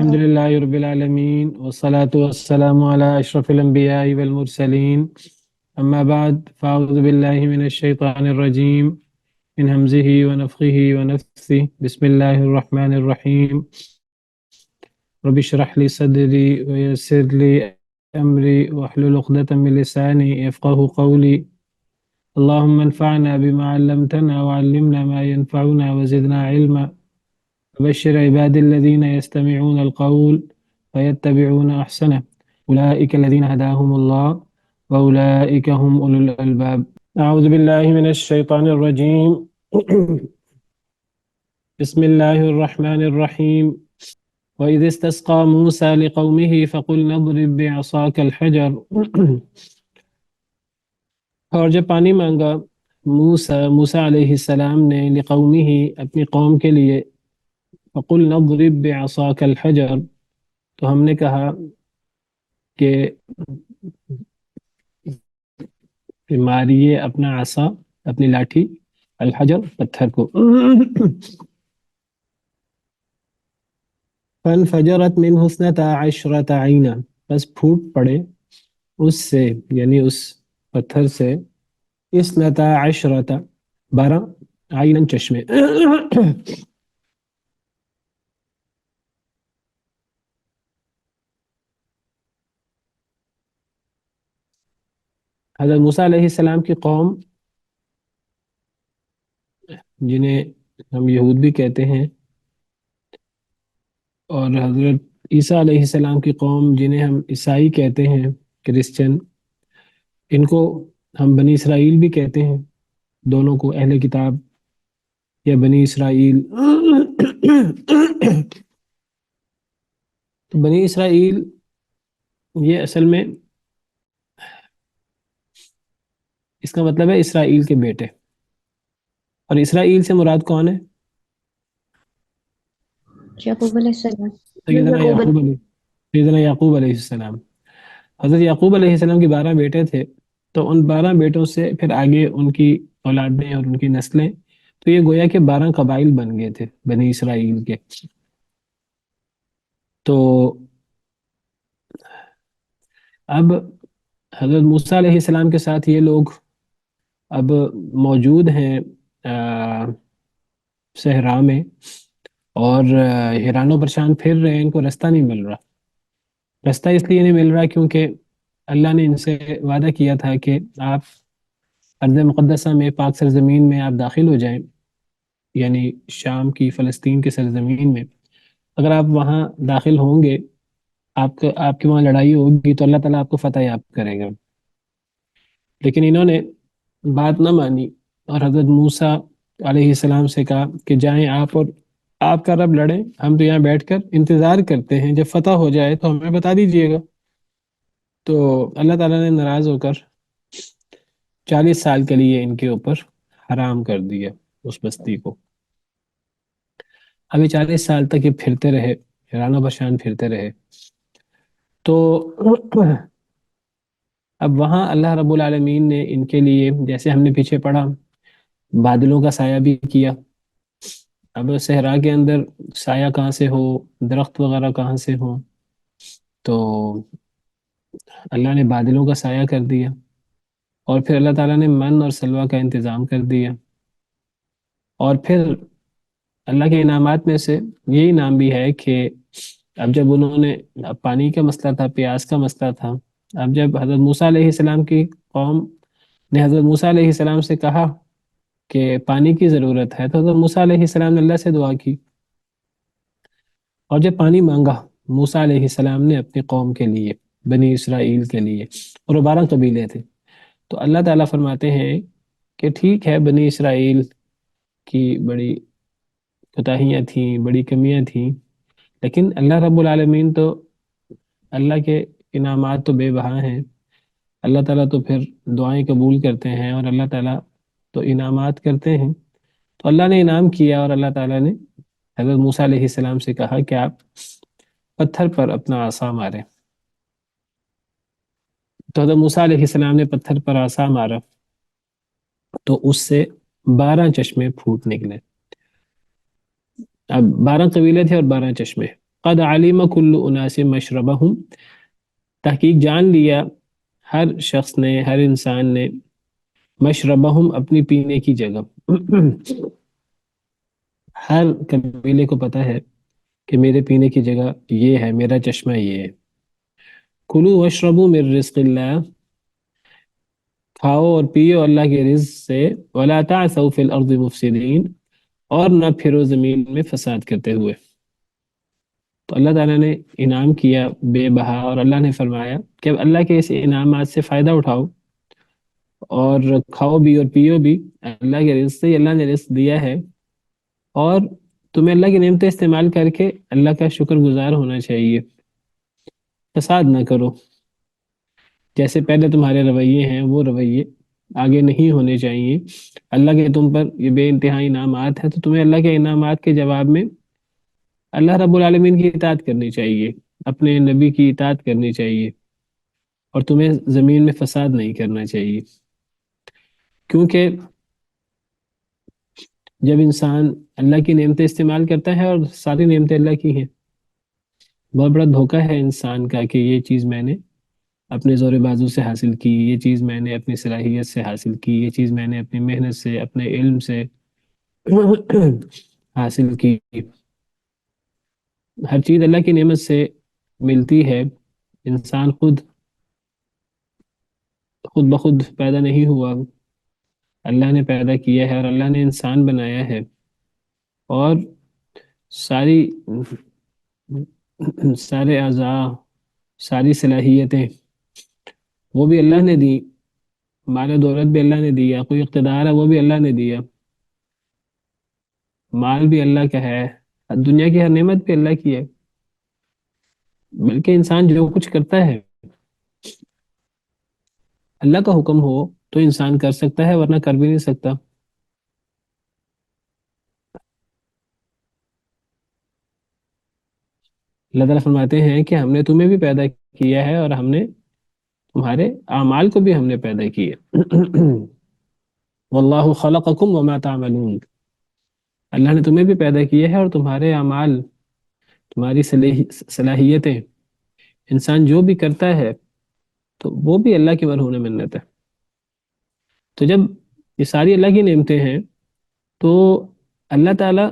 الحمد لله رب العالمين والصلاة والسلام على أشرف الأنبياء والمرسلين أما بعد فأعوذ بالله من الشيطان الرجيم من همزه ونفخه ونفثه بسم الله الرحمن الرحيم رب اشرح لي صدري ويسر لي أمري واحلل عقدة من لساني يفقه قولي اللهم انفعنا بما علمتنا وعلمنا ما ينفعنا وزدنا علما وبشر عبادي الذين يستمعون القول فيتبعون أحسنه أولئك الذين هداهم الله وأولئك هم أولو الألباب أعوذ بالله من الشيطان الرجيم بسم الله الرحمن الرحيم وإذ استسقى موسى لقومه فقلنا اضرب بعصاك الحجر اور جب پانی مانگا موسیٰ علیہ السلام نے لقومه اپنی قوم کے لیے فقلنا اضرب بعصاك الحجر تو ہم نے کہا کہ ماریے اپنا عصا اپنی لاٹھی الحجر پتھر کو فانفجرت منه 12 عینا بس پھوٹ پڑے اس سے یعنی اس پتھر سے 12 عینا چشمے حضرت موسیٰ علیہ السلام کی قوم جنہیں ہم یہود بھی کہتے ہیں اور حضرت عیسیٰ علیہ السلام کی قوم جنہیں ہم عیسائی کہتے ہیں کرسچن، ان کو ہم بنی اسرائیل بھی کہتے ہیں، دونوں کو اہل کتاب یا بنی اسرائیل تو بنی اسرائیل یہ اصل میں اس کا مطلب ہے اسرائیل کے بیٹے، اور اسرائیل سے مراد کون ہے؟ یعقوب علیہ السلام۔ سیدنا یعقوب علیہ السلام۔ حضرت یعقوب علیہ السلام کے 12 بیٹے تھے، تو ان 12 بیٹوں سے پھر آگے ان کی اولادیں اور ان کی نسلیں، تو یہ گویا کہ 12 قبائل بن گئے تھے بنی اسرائیل کے۔ تو اب حضرت موسیٰ علیہ السلام کے ساتھ یہ لوگ اب موجود ہیں صحرا میں، اور حیران و پریشان پھر رہے ہیں، ان کو رستہ نہیں مل رہا۔ رستہ اس لیے نہیں مل رہا کیونکہ اللہ نے ان سے وعدہ کیا تھا کہ آپ ارض مقدسہ میں، پاک سرزمین میں آپ داخل ہو جائیں، یعنی شام کی، فلسطین کی سرزمین میں۔ اگر آپ وہاں داخل ہوں گے، آپ کی وہاں لڑائی ہوگی تو اللہ تعالیٰ آپ کو فتح یاب کرے گا۔ لیکن انہوں نے بات نہ مانی اور حضرت موسیٰ علیہ السلام سے کہا کہ جائیں آپ اور آپ کا رب لڑیں، ہم تو یہاں بیٹھ کر انتظار کرتے ہیں، جب فتح ہو جائے تو ہمیں بتا دیجئے گا۔ تو اللہ تعالیٰ نے ناراض ہو کر 40 سال کے لیے ان کے اوپر حرام کر دیا اس بستی کو۔ ابھی 40 سال تک یہ پھرتے رہے، حیران و پریشان پھرتے رہے۔ تو اب وہاں اللہ رب العالمین نے ان کے لیے، جیسے ہم نے پیچھے پڑھا، بادلوں کا سایہ بھی کیا۔ اب صحرا کے اندر سایہ کہاں سے ہو، درخت وغیرہ کہاں سے ہو، تو اللہ نے بادلوں کا سایہ کر دیا، اور پھر اللہ تعالیٰ نے من اور سلوہ کا انتظام کر دیا۔ اور پھر اللہ کے انعامات میں سے یہ انعام بھی ہے کہ اب جب انہوں نے، پانی کا مسئلہ تھا، پیاس کا مسئلہ تھا، اب جب حضرت موسیٰ علیہ السلام کی قوم نے حضرت موسیٰ علیہ السلام سے کہا کہ پانی کی ضرورت ہے، تو حضرت موسیٰ علیہ السلام نے اللہ سے دعا کی، اور جب پانی مانگا موسیٰ علیہ السلام نے اپنی قوم کے لیے، بنی اسرائیل کے لیے، اور وہ 12 قبیلے تھے، تو اللہ تعالیٰ فرماتے ہیں کہ ٹھیک ہے، بنی اسرائیل کی بڑی کوتاہیاں تھیں، بڑی کمیاں تھیں، لیکن اللہ رب العالمین تو، اللہ کے انعامات تو بے بہا ہیں۔ اللہ تعالیٰ تو پھر دعائیں قبول کرتے ہیں، اور اللہ تعالیٰ تو انعامات کرتے ہیں۔ تو اللہ نے انعام کیا، اور اللہ تعالیٰ نے حضرت موسیٰ علیہ السلام سے کہا کہ آپ پتھر پر اپنا عصا ماریں۔ تو حضرت موسیٰ علیہ السلام نے پتھر پر عصا مارا، تو اس سے 12 چشمے پھوٹ نکلے۔ اب 12 قبیلے تھے اور 12 چشمے، قد علم كل اناس مشربهم، تحقیق جان لیا ہر شخص نے، ہر انسان نے، مشربہم اپنی پینے کی جگہ ہر قبیلے کو پتہ ہے کہ میرے پینے کی جگہ یہ ہے، میرا چشمہ یہ ہے. کلو واشربو من رزق اللہ، کھاؤ اور پیو اللہ کے رزق سے. ولا تعثوا فی الارض مفسدین، اور نہ پھرو زمین میں فساد کرتے ہوئے. تو اللہ تعالیٰ نے انعام کیا بے بہا، اور اللہ نے فرمایا کہ اب اللہ کے اس انعامات سے فائدہ اٹھاؤ اور کھاؤ بھی اور پیو بھی اللہ کے رزق سے. اللہ نے رزق دیا ہے اور تمہیں اللہ کی نعمتیں استعمال کر کے اللہ کا شکر گزار ہونا چاہیے. فساد نہ کرو، جیسے پہلے تمہارے رویے ہیں وہ رویے آگے نہیں ہونے چاہیے. اللہ کے تم پر یہ بے انتہائی انعامات ہیں، تو تمہیں اللہ کے انعامات کے جواب میں اللہ رب العالمین کی اطاعت کرنی چاہیے، اپنے نبی کی اطاعت کرنی چاہیے، اور تمہیں زمین میں فساد نہیں کرنا چاہیے. کیونکہ جب انسان اللہ کی نعمتیں استعمال کرتا ہے، اور ساری نعمتیں اللہ کی ہیں، بہت بڑا دھوکہ ہے انسان کا کہ یہ چیز میں نے اپنے زور بازو سے حاصل کی، یہ چیز میں نے اپنی صلاحیت سے حاصل کی، یہ چیز میں نے اپنی محنت سے، اپنے علم سے حاصل کی. ہر چیز اللہ کی نعمت سے ملتی ہے. انسان خود بخود پیدا نہیں ہوا، اللہ نے پیدا کیا ہے اور اللہ نے انسان بنایا ہے. اور سارے اعضاء، ساری صلاحیتیں وہ بھی اللہ نے دی. مال و دولت بھی اللہ نے دیا، کوئی اقتدار ہے وہ بھی اللہ نے دیا، مال بھی اللہ کا ہے، دنیا کی ہر نعمت بھی اللہ کی ہے. بلکہ انسان جو کچھ کرتا ہے اللہ کا حکم ہو تو انسان کر سکتا ہے، ورنہ کر بھی نہیں سکتا. اللہ تعالیٰ فرماتے ہیں کہ ہم نے تمہیں بھی پیدا کیا ہے، اور ہم نے تمہارے اعمال کو بھی ہم نے پیدا کیا. واللہ خلقکم وما تعملون، اللہ نے تمہیں بھی پیدا کیا ہے اور تمہارے اعمال، تمہاری صلاحیتیں، انسان جو بھی کرتا ہے تو وہ بھی اللہ کی مرہون منت ہے. تو جب یہ ساری اللہ کی نعمتیں ہیں تو اللہ تعالیٰ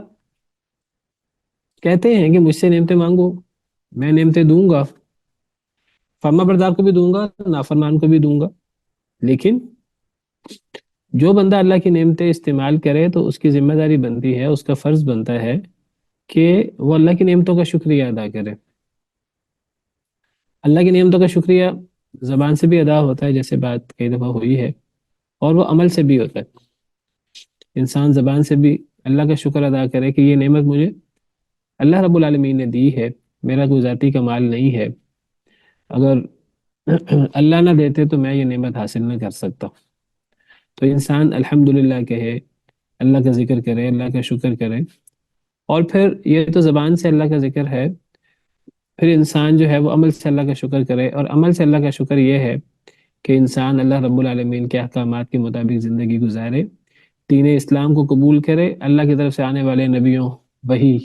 کہتے ہیں کہ مجھ سے نعمتیں مانگو، میں نعمتیں دوں گا، فرما بردار کو بھی دوں گا، نافرمان کو بھی دوں گا. لیکن جو بندہ اللہ کی نعمتیں استعمال کرے تو اس کی ذمہ داری بنتی ہے، اس کا فرض بنتا ہے کہ وہ اللہ کی نعمتوں کا شکریہ ادا کرے. اللہ کی نعمتوں کا شکریہ زبان سے بھی ادا ہوتا ہے، جیسے بات کئی دفعہ ہوئی ہے، اور وہ عمل سے بھی ہوتا ہے. انسان زبان سے بھی اللہ کا شکر ادا کرے کہ یہ نعمت مجھے اللہ رب العالمین نے دی ہے، میرا کوئی ذاتی کمال نہیں ہے، اگر اللہ نہ دیتے تو میں یہ نعمت حاصل نہ کر سکتا. تو انسان الحمدللہ کہے، اللہ کا ذکر کرے، اللہ کا شکر کرے. اور پھر یہ تو زبان سے اللہ کا ذکر ہے، پھر انسان جو ہے وہ عمل سے اللہ کا شکر کرے. اور عمل سے اللہ کا شکر یہ ہے کہ انسان اللہ رب العالمین کے احکامات کے مطابق زندگی گزارے، دین اسلام کو قبول کرے، اللہ کی طرف سے آنے والے نبیوں وحی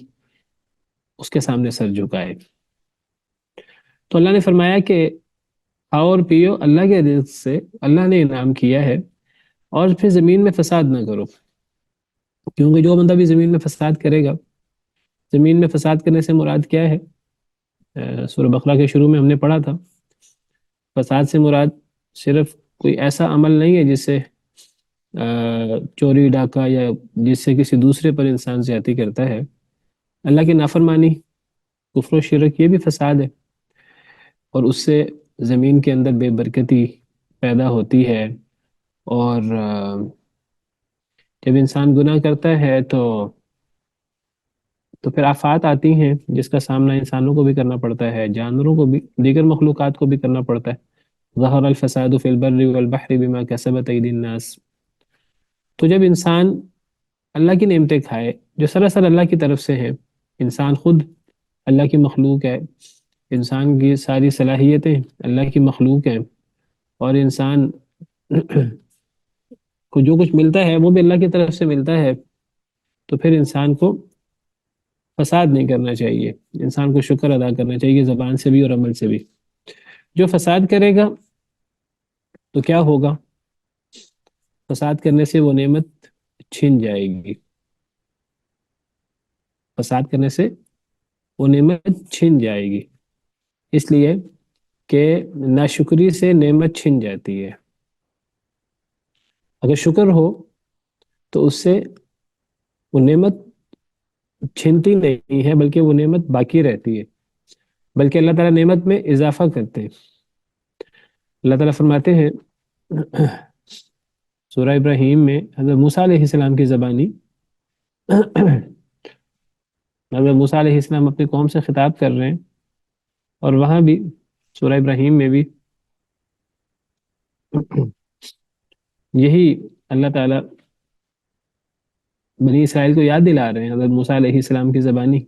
اس کے سامنے سر جھکائے. تو اللہ نے فرمایا کہ کھاؤ اور پیو اللہ کے رزق سے، اللہ نے انعام کیا ہے، اور پھر زمین میں فساد نہ کرو. کیونکہ جو بندہ بھی زمین میں فساد کرے گا، زمین میں فساد کرنے سے مراد کیا ہے؟ سورہ بقرہ کے شروع میں ہم نے پڑھا تھا، فساد سے مراد صرف کوئی ایسا عمل نہیں ہے جس سے چوری ڈاکہ یا جس سے کسی دوسرے پر انسان زیادتی کرتا ہے. اللہ کی نافرمانی، کفر و شرک، یہ بھی فساد ہے، اور اس سے زمین کے اندر بے برکتی پیدا ہوتی ہے. اور جب انسان گناہ کرتا ہے تو پھر آفات آتی ہیں جس کا سامنا انسانوں کو بھی کرنا پڑتا ہے، جانوروں کو بھی، دیگر مخلوقات کو بھی کرنا پڑتا ہے. ظہر الفساد فی البر والبحر بما کسبت ایدی الناس. تو جب انسان اللہ کی نعمتیں کھائے جو سراسر اللہ کی طرف سے ہیں، انسان خود اللہ کی مخلوق ہے، انسان کی ساری صلاحیتیں اللہ کی مخلوق ہیں، اور انسان کو جو کچھ ملتا ہے وہ بھی اللہ کی طرف سے ملتا ہے، تو پھر انسان کو فساد نہیں کرنا چاہیے، انسان کو شکر ادا کرنا چاہیے زبان سے بھی اور عمل سے بھی۔ جو فساد کرے گا تو کیا ہوگا؟ فساد کرنے سے وہ نعمت چھن جائے گی، فساد کرنے سے وہ نعمت چھن جائے گی، اس لیے کہ ناشکری سے نعمت چھن جاتی ہے۔ اگر شکر ہو تو اس سے وہ نعمت چھنتی نہیں ہے، بلکہ وہ نعمت باقی رہتی ہے، بلکہ اللہ تعالیٰ نعمت میں اضافہ کرتے ہیں۔ اللہ تعالیٰ فرماتے ہیں سورہ ابراہیم میں، حضرت موسیٰ علیہ السلام کی زبانی، حضرت موسیٰ علیہ السلام اپنی قوم سے خطاب کر رہے ہیں، اور وہاں بھی سورہ ابراہیم میں بھی یہی اللہ تعالیٰ بنی اسرائیل کو یاد دلا رہے ہیں حضرت موسیٰ علیہ السلام کی زبانی،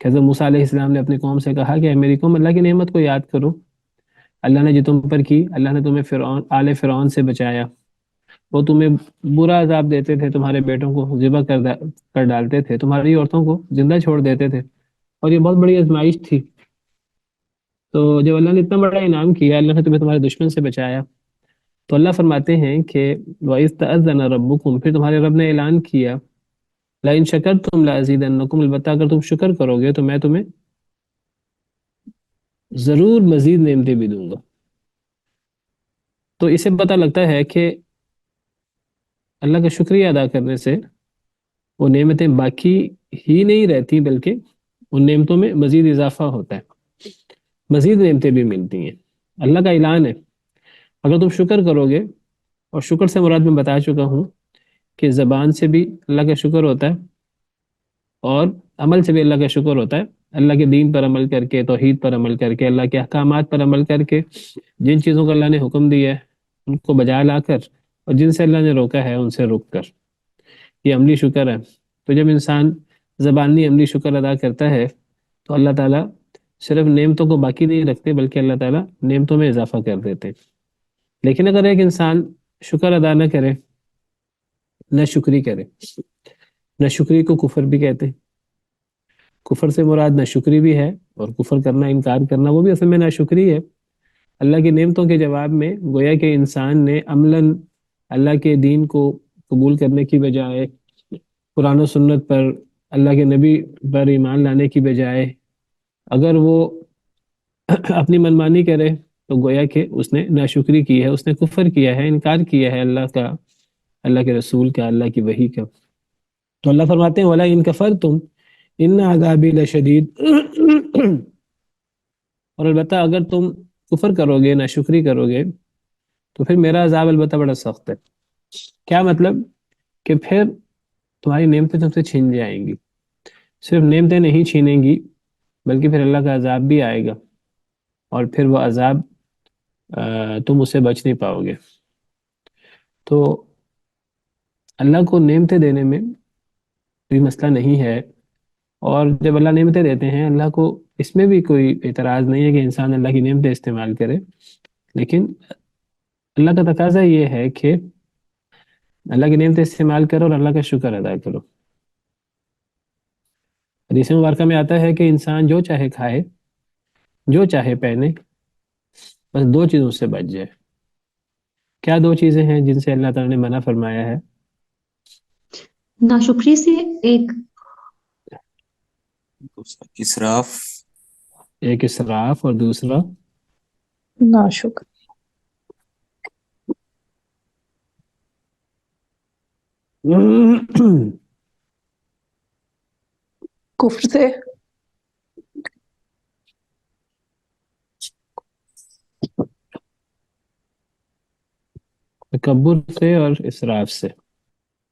کہ حضرت موسیٰ علیہ السلام نے اپنی قوم سے کہا کہ اے میری قوم، اللہ کی نعمت کو یاد کرو، اللہ نے جو تم پر کی، اللہ نے تمہیں آل فرعون سے بچایا، وہ تمہیں برا عذاب دیتے تھے، تمہارے بیٹوں کو ذبح کر ڈالتے تھے، تمہاری عورتوں کو زندہ چھوڑ دیتے تھے، اور یہ بہت بڑی آزمائش تھی۔ تو جب اللہ نے اتنا بڑا انعام کیا، اللہ نے تمہیں تمہارے دشمن سے بچایا، تو اللہ فرماتے ہیں کہ وَإِذْ تَأَذَّنَ رَبُّكُمْ، پھر تمہارے رب نے اعلان کیا، لَإِن شَكَرْتُمْ لَأَزِيدَنَّكُمْ، البتہ اگر تم شکر کرو گے تو میں تمہیں ضرور مزید نعمتیں بھی دوں گا۔ تو اسے پتہ لگتا ہے کہ اللہ کا شکریہ ادا کرنے سے وہ نعمتیں باقی ہی نہیں رہتی، بلکہ ان نعمتوں میں مزید اضافہ ہوتا ہے، مزید نعمتیں بھی ملتی ہیں۔ اللہ کا اعلان ہے اگر تم شکر کرو گے، اور شکر سے مراد میں بتا چکا ہوں کہ زبان سے بھی اللہ کا شکر ہوتا ہے اور عمل سے بھی اللہ کا شکر ہوتا ہے، اللہ کے دین پر عمل کر کے، توحید پر عمل کر کے، اللہ کے احکامات پر عمل کر کے، جن چیزوں کو اللہ نے حکم دیا ہے ان کو بجا لا کر، اور جن سے اللہ نے روکا ہے ان سے رک کر، یہ عملی شکر ہے۔ تو جب انسان زبانی عملی شکر ادا کرتا ہے تو اللہ تعالیٰ صرف نعمتوں کو باقی نہیں رکھتے، بلکہ اللہ تعالیٰ نعمتوں میں اضافہ کر دیتے۔ لیکن اگر ایک انسان شکر ادا نہ کرے، نہ شکری کرے، نہ شکری کو کفر بھی کہتے ہیں، کفر سے مراد نہ شکری بھی ہے، اور کفر کرنا، انکار کرنا، وہ بھی اصل میں نہ شکری ہے۔ اللہ کی نعمتوں کے جواب میں گویا کہ انسان نے عملاً اللہ کے دین کو قبول کرنے کی بجائے، قرآن و سنت پر، اللہ کے نبی پر ایمان لانے کی بجائے، اگر وہ اپنی منمانی کرے تو گویا کہ اس نے ناشکری کی ہے، اس نے کفر کیا ہے، انکار کیا ہے اللہ کا، اللہ کے رسول کا، اللہ کی وحی کا۔ تو اللہ فرماتے ہیں وَلَئِن كَفَرْتُمْ إِنَّ عَذَابِي لَشَدِيدٌ، اور البتہ اگر تم کفر کرو گے، ناشکری کرو گے، تو پھر میرا عذاب البتہ بڑا سخت ہے۔ کیا مطلب؟ کہ پھر تمہاری نعمتیں تم سے چھین جائیں گی، صرف نعمتیں نہیں چھینیں گی بلکہ پھر اللہ کا عذاب بھی آئے گا، اور پھر وہ عذاب تم اس سے بچ نہیں پاؤ گے۔ تو اللہ کو نعمتیں دینے میں کوئی مسئلہ نہیں ہے، اور جب اللہ نعمتیں دیتے ہیں، اللہ کو اس میں بھی کوئی اعتراض نہیں ہے کہ انسان اللہ کی نعمتیں استعمال کرے، لیکن اللہ کا تقاضا یہ ہے کہ اللہ کی نعمتیں استعمال کرو اور اللہ کا شکر ادا کرو۔ حدیث مبارکہ میں آتا ہے کہ انسان جو چاہے کھائے، جو چاہے پہنے، بس دو چیزوں سے بچ جائے۔ کیا دو چیزیں ہیں جن سے اللہ تعالیٰ نے منع فرمایا ہے؟ ناشکری سے ایک، اسراف، ایک اسراف، اور دوسرا ناشکر، کفر سے، تکبر سے اور اسراف سے۔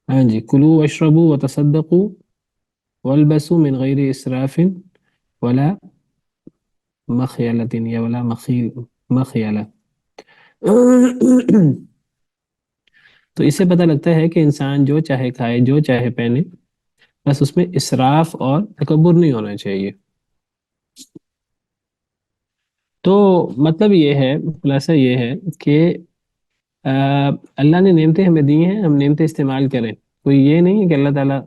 ہاں جی، کلو واشربوا وتصدقوا والبسوا من غیر اسراف ولا مخیلۃ، یا ولا مخیلہ۔ تو اس سے پتہ لگتا ہے کہ انسان جو چاہے کھائے، جو چاہے پہنے، بس اس میں اسراف اور تکبر نہیں ہونا چاہیے۔ تو مطلب یہ ہے، خلاصہ یہ ہے کہ اللہ نے نعمتیں ہمیں دی ہیں، ہم نعمتیں استعمال کریں۔ کوئی یہ نہیں ہے کہ اللہ تعالیٰ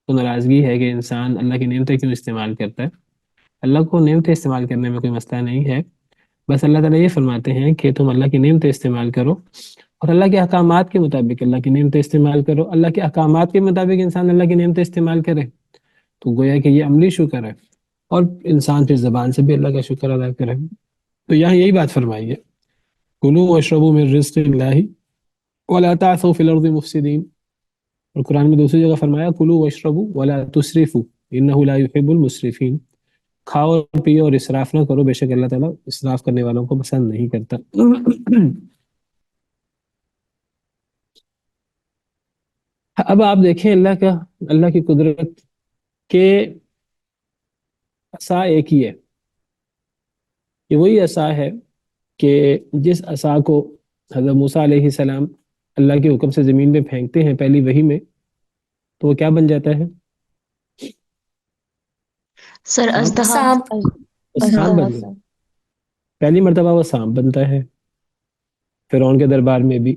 کو ناراضگی ہے کہ انسان اللہ کی نعمتیں کیوں استعمال کرتا ہے. اللہ کو نعمتیں استعمال کرنے میں کوئی مسئلہ نہیں ہے. بس اللہ تعالیٰ یہ فرماتے ہیں کہ تم اللہ کی نعمتیں استعمال کرو اور اللہ کے احکامات کے مطابق اللہ کی نعمتیں استعمال کرو. اللہ کے احکامات کے مطابق انسان اللہ کی نعمتیں استعمال کرے تو گویا کہ یہ عملی شکر ہے, اور انسان پھر زبان سے بھی اللہ کا شکر ادا کرے. تو یہاں یہی بات فرمائی ہے, کلوا واشربوا من رزق اللہ ولا تعثوا فی الارض مفسدین. اور قرآن میں دوسری جگہ فرمایا کلوا واشربوا ولا تسرفوا انہ لا يحب المسرفین. کھاؤ اور پیو اور اسراف نہ کرو, بے شک اللہ تعالیٰ اسراف کرنے والوں کو پسند نہیں کرتا. اب آپ دیکھیں اللہ کی قدرت کہ عصا ایک ہی ہے. یہ وہی عصا ہے کہ جس عصا کو حضرت موسیٰ علیہ السلام اللہ کے حکم سے زمین میں پھینکتے ہیں پہلی وحی میں, تو وہ کیا بن جاتا ہے؟ سر اژدہا. سانپ. سانپ بن جاتا ہے. پہلی مرتبہ وہ سانپ بنتا ہے فرعون کے دربار میں بھی.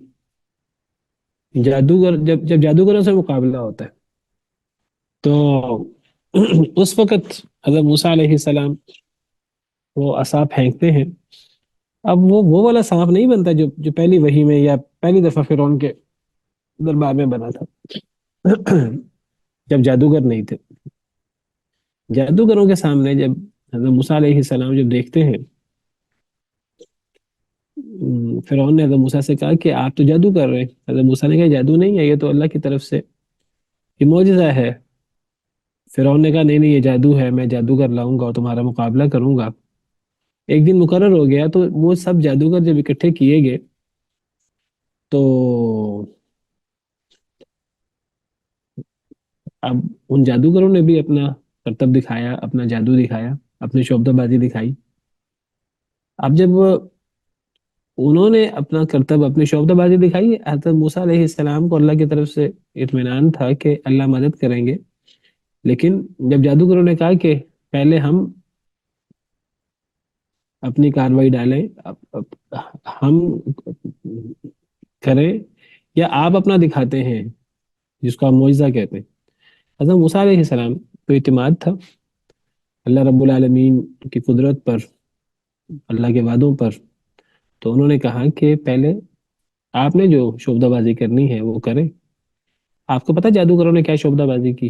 جادوگر جب جادوگروں سے مقابلہ ہوتا ہے تو اس وقت حضرت موسیٰ علیہ السلام وہ عصا پھینکتے ہیں. اب وہ والا سانپ نہیں بنتا جو پہلی وحی میں یا پہلی دفعہ فرعون کے دربار میں بنا تھا جب جادوگر نہیں تھے. جادوگروں کے سامنے جب حضرت موسیٰ علیہ السلام جب دیکھتے ہیں, فرعون نے حضرت موسیٰ سے کہا کہ آپ تو جادو کر رہے ہیں. حضرت موسیٰ نے کہا جادو نہیں ہے, یہ تو اللہ کی طرف سے یہ معجزہ ہے. فرعون نے کہا نہیں یہ جادو ہے, میں جادوگر لاؤں گا اور تمہارا مقابلہ کروں گا. ایک دن مقرر ہو گیا تو وہ سب جادوگر جب اکٹھے کیے گئے تو اب ان جادوگروں نے بھی اپنا کرتب دکھایا, اپنا جادو دکھایا, اپنی شعبدہ بازی دکھائی. اب جب انہوں نے اپنا کرتب اپنی شعبدہ بازی دکھائی, حضرت موسیٰ علیہ السلام کو اللہ کی طرف سے اطمینان تھا کہ اللہ مدد کریں گے. لیکن جب جادوگروں نے کہا کہ پہلے ہم اپنی کاروائی ڈالیں, ہم کریں یا آپ اپنا دکھاتے ہیں, جس کو آپ معجزہ کہتے ہیں. حضرت موسیٰ علیہ السلام کو اعتماد تھا اللہ رب العالمین کی قدرت پر, اللہ کے وعدوں پر. تو انہوں نے کہا کہ پہلے آپ نے جو شعبدہ بازی کرنی ہے وہ کریں. آپ کو پتہ جادوگروں نے کیا شعبدہ بازی کی,